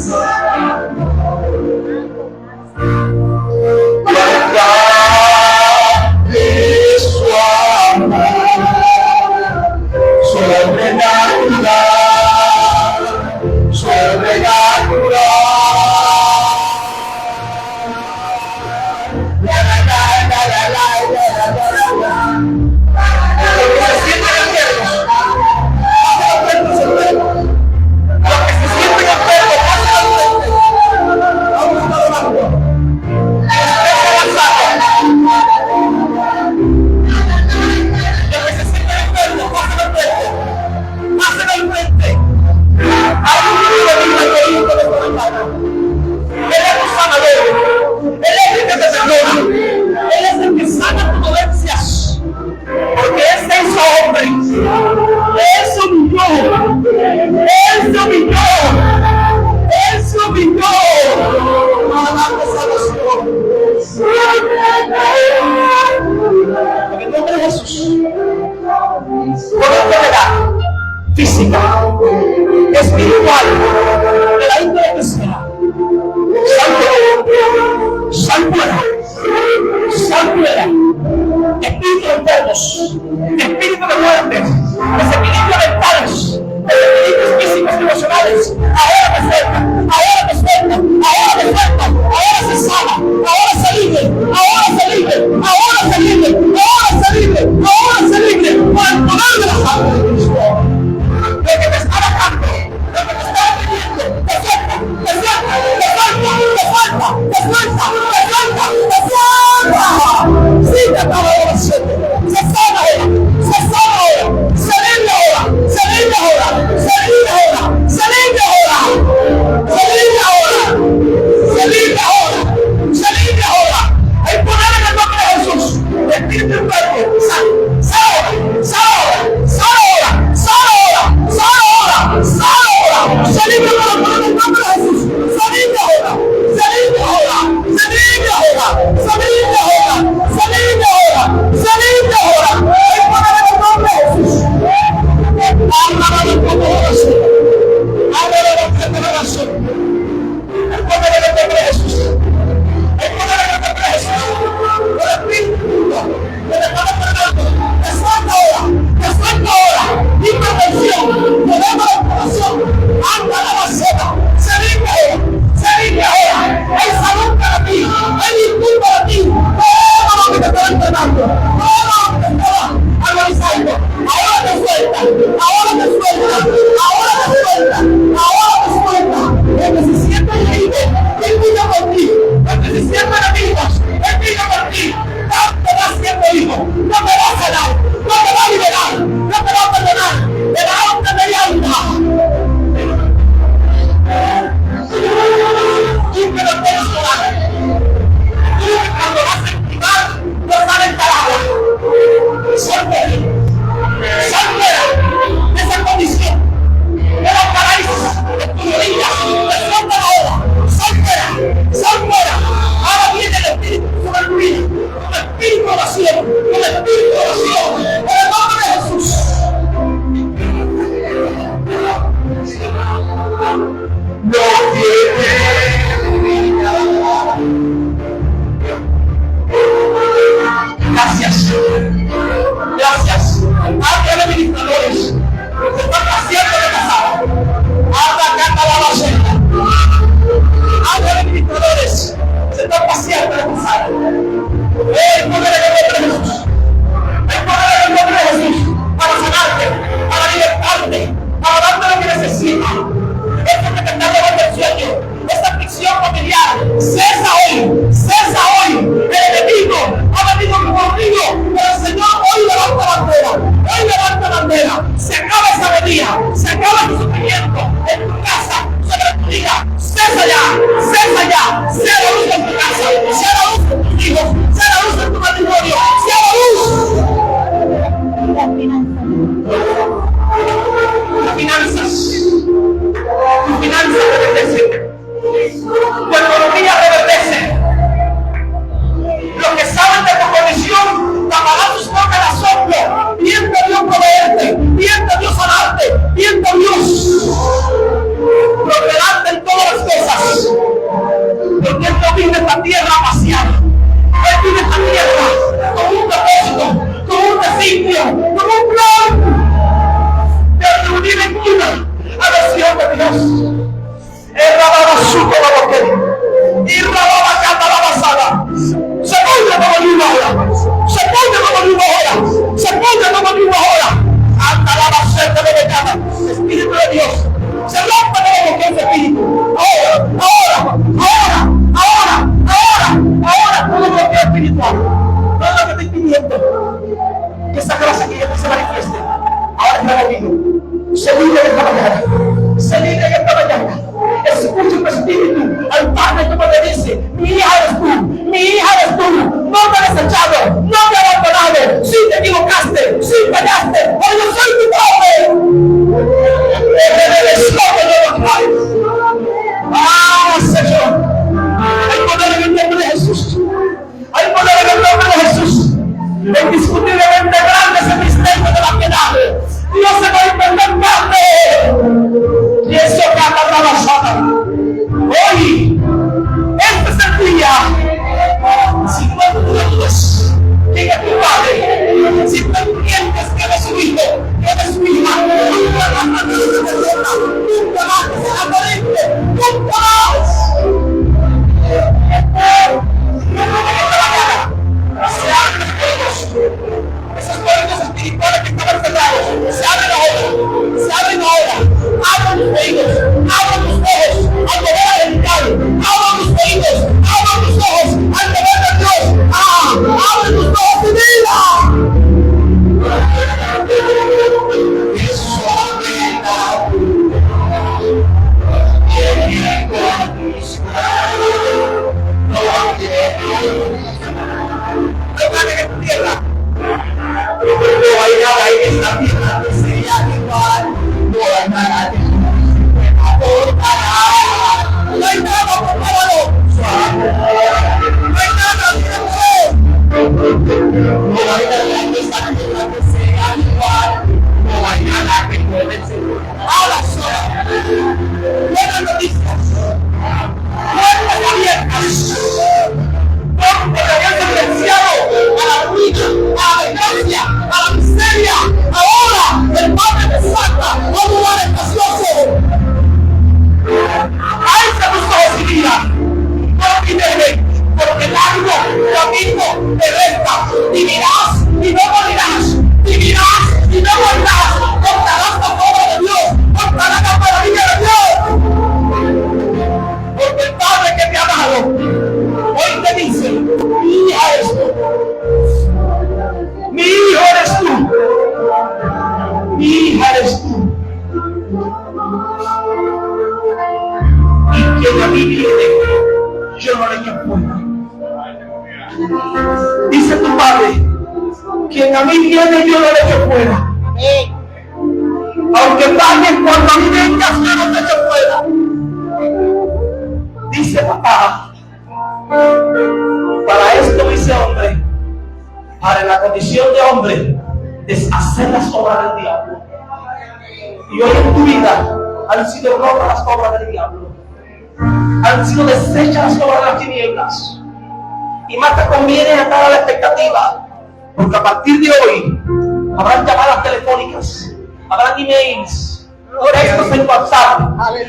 Se limpia ahora. Gracias. Gracias. Ángeles administradores se están paseando de casado. Habla, canta la bocina. Ángeles administradores se están paseando de casado. El poder del nombre de Jesús. El poder del nombre de Jesús para sanarte, para libertarte, para darte lo que necesitas. Eso que te está robando el sueño, esa aflicción familiar, cesa hoy, cesa hoy. El enemigo ha venido conmigo, pero el Señor hoy levanta bandera, hoy levanta bandera. Se acaba esa agonía, se acaba tu sufrimiento en tu casa, sobre tu hija. Cesa ya, sea la luz en tu casa, sea la luz en tus hijos, sea la luz en tu matrimonio, sea la luz. Las finanzas reverdecen, tu economía reverdece. Los que saben de tu condición taparán sus bocas de asombro, viendo a Dios proveerte, viendo a Dios sanarte, viendo a Dios proveerte en todas las cosas, porque Él no vive esta tierra vaciada. Él vive esta tierra con un propósito, con un designio, con un plan de reunir en una adhesión de Dios. El rababa suco la boquera y rababa canta la basada. Se pone como lluvia ahora, se pone como lluvia ahora, se pone como lluvia ahora. Anda la baseta de becada, Espíritu de Dios. Se rompe de lo que es espíritu. Ahora, todo lo que es espiritual, todo lo que te estoy pidiendo, que esa gracia que ya te se manifieste. Ahora está conmigo. Se libre en esta mañana. Se libre en esta mañana. Escucha tu espíritu al Padre como te dice: mi hija eres tú, mi hija eres tú. No te he desechado, no te he abandonado. Si te equivocaste, si fallaste, hoy yo soy tu Padre. Ah, Señor, hay poder en el nombre de Jesús. Hay poder en el nombre de Jesús. Indiscutiblemente grande es el misterio de la piedad. Dios se va a inventar carne. Y eso canta la basada. Hoy, este es el día. Si no entiendes quién es tu padre, si no entiendes que eres su hijo, que eres su hija, nunca más será aparente, nunca más. Se abren los cuerpos, esos cuerpos espirituales que estaban cerrados, se abren ahora, se abren ahora. Abran tus oídos, abran tus ojos al poder angelical, abran tus oídos, abran tus ojos al poder de Dios. Abre tus ojos de vida. Tierra. No hay nada en esta tierra que sea igual. No hay nada que no hay nada comparado. No hay nada no hay nada en esta tierra que sea igual. No hay nada que pueda ser. Ahora son buenas noticias. Puertas abiertas. Porque te habían sentenciado a la ruina, a la desgracia, a la miseria. Ahora el Padre te saca a un lugar espacioso. Alza tus ojos y mira. No tienes, porque largo camino te resta. Vivirás y no morirás. Vivirás y no morirás. Contarás la obra de Dios. Contarás la maravilla de Dios. Porque el Padre que te ha amado hoy te dice: mi hija eres tú, mi hijo eres tú, mi hija eres tú. Y quien a mí viene, yo no le echo fuera. Dice tu Padre: quien a mí viene, yo no le echo fuera. Aunque paguen cuando a mí vengas, yo no te echo fuera. Dice papá: para esto me hice hombre, para la condición de hombre, deshacer las obras del diablo. Y hoy en tu vida han sido rotas las obras del diablo, han sido deshechas las obras de las tinieblas. Y más te conviene estar a la expectativa Porque a partir de hoy habrán llamadas telefónicas, habrán emails, textos en WhatsApp.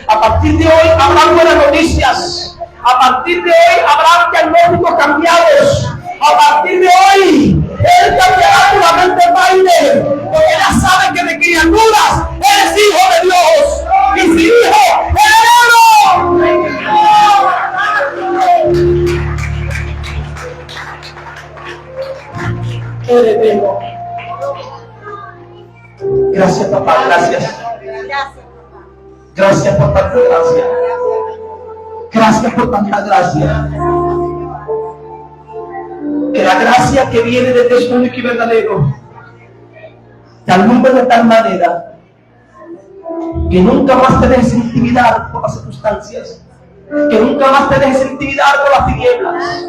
A partir de hoy habrán buenas noticias. A partir de hoy habrán diagnósticos cambiados. A partir de hoy, Él cambiará tu mente baile. Porque ya sabe que de criaturas eres hijo de Dios. Y si hijo, heredero. Gracias, papá, gracias. Gracias por tanta gracia. Gracias por tanta gracia. Que la gracia que viene de Dios único y verdadero te alumbre de tal manera que nunca más te dejes intimidar por las circunstancias, que nunca más te dejes intimidar por las tinieblas,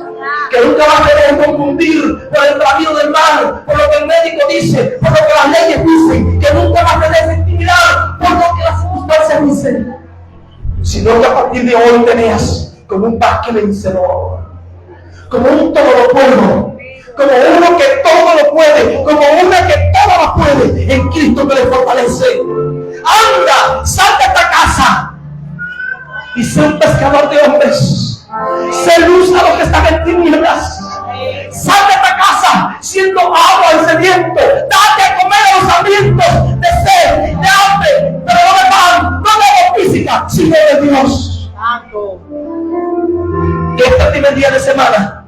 que nunca más te dejes confundir por el camino del mal, por lo que el médico dice, por lo que las leyes dicen, que nunca más te dejes intimidar por lo que las circunstancias dicen, sino que a partir de hoy te veas como un Vasco vencedor, como un todo lo puedo, como uno que todo lo puede, como una que todo lo puede en Cristo que le fortalece. Anda, sal de esta casa y sé un pescador de hombres. Sé luz a los que están en tinieblas. Sal de esta casa siendo agua al sediento. Date a comer a los hambrientos de sed, de hambre, pero no de pan, no de agua física, sino de Dios. Que este primer día de semana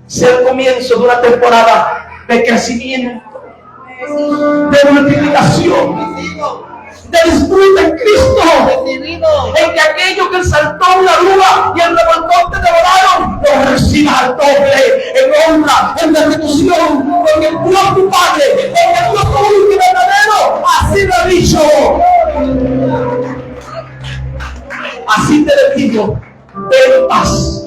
sea el comienzo de una temporada de crecimiento, de multiplicación, de disfrute en Cristo, en que aquello que el saltón, la grúa y el revoltón te devoraron, lo recibas al doble, en honra, en restitución, porque el Dios tu Padre, porque el Dios tu único y verdadero, así lo ha dicho. Así te le digo, ven paz.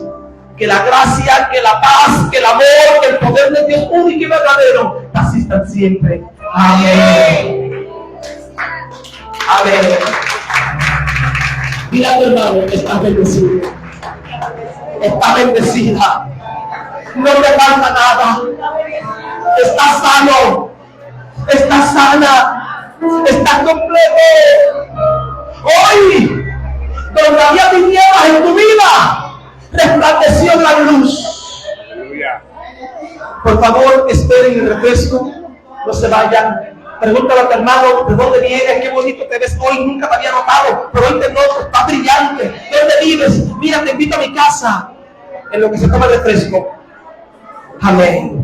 Que la gracia, que la paz, que el amor, que el poder de Dios único y verdadero te asistan siempre. Amén. Amén. Mira a tu hermano, estás bendecido. Estás bendecida. No te falta nada. Estás sano. Estás sana. Estás completo. Hoy, donde había tinieblas en tu vida, resplandeció la luz. Por favor, esperen el refresco. No se vayan. Pregúntale a tu hermano de dónde vienes, qué bonito te ves hoy. Nunca te había notado, pero hoy te noto, estás brillante. ¿Dónde vives? Mira, te invito a mi casa. En lo que se toma el refresco. Amén.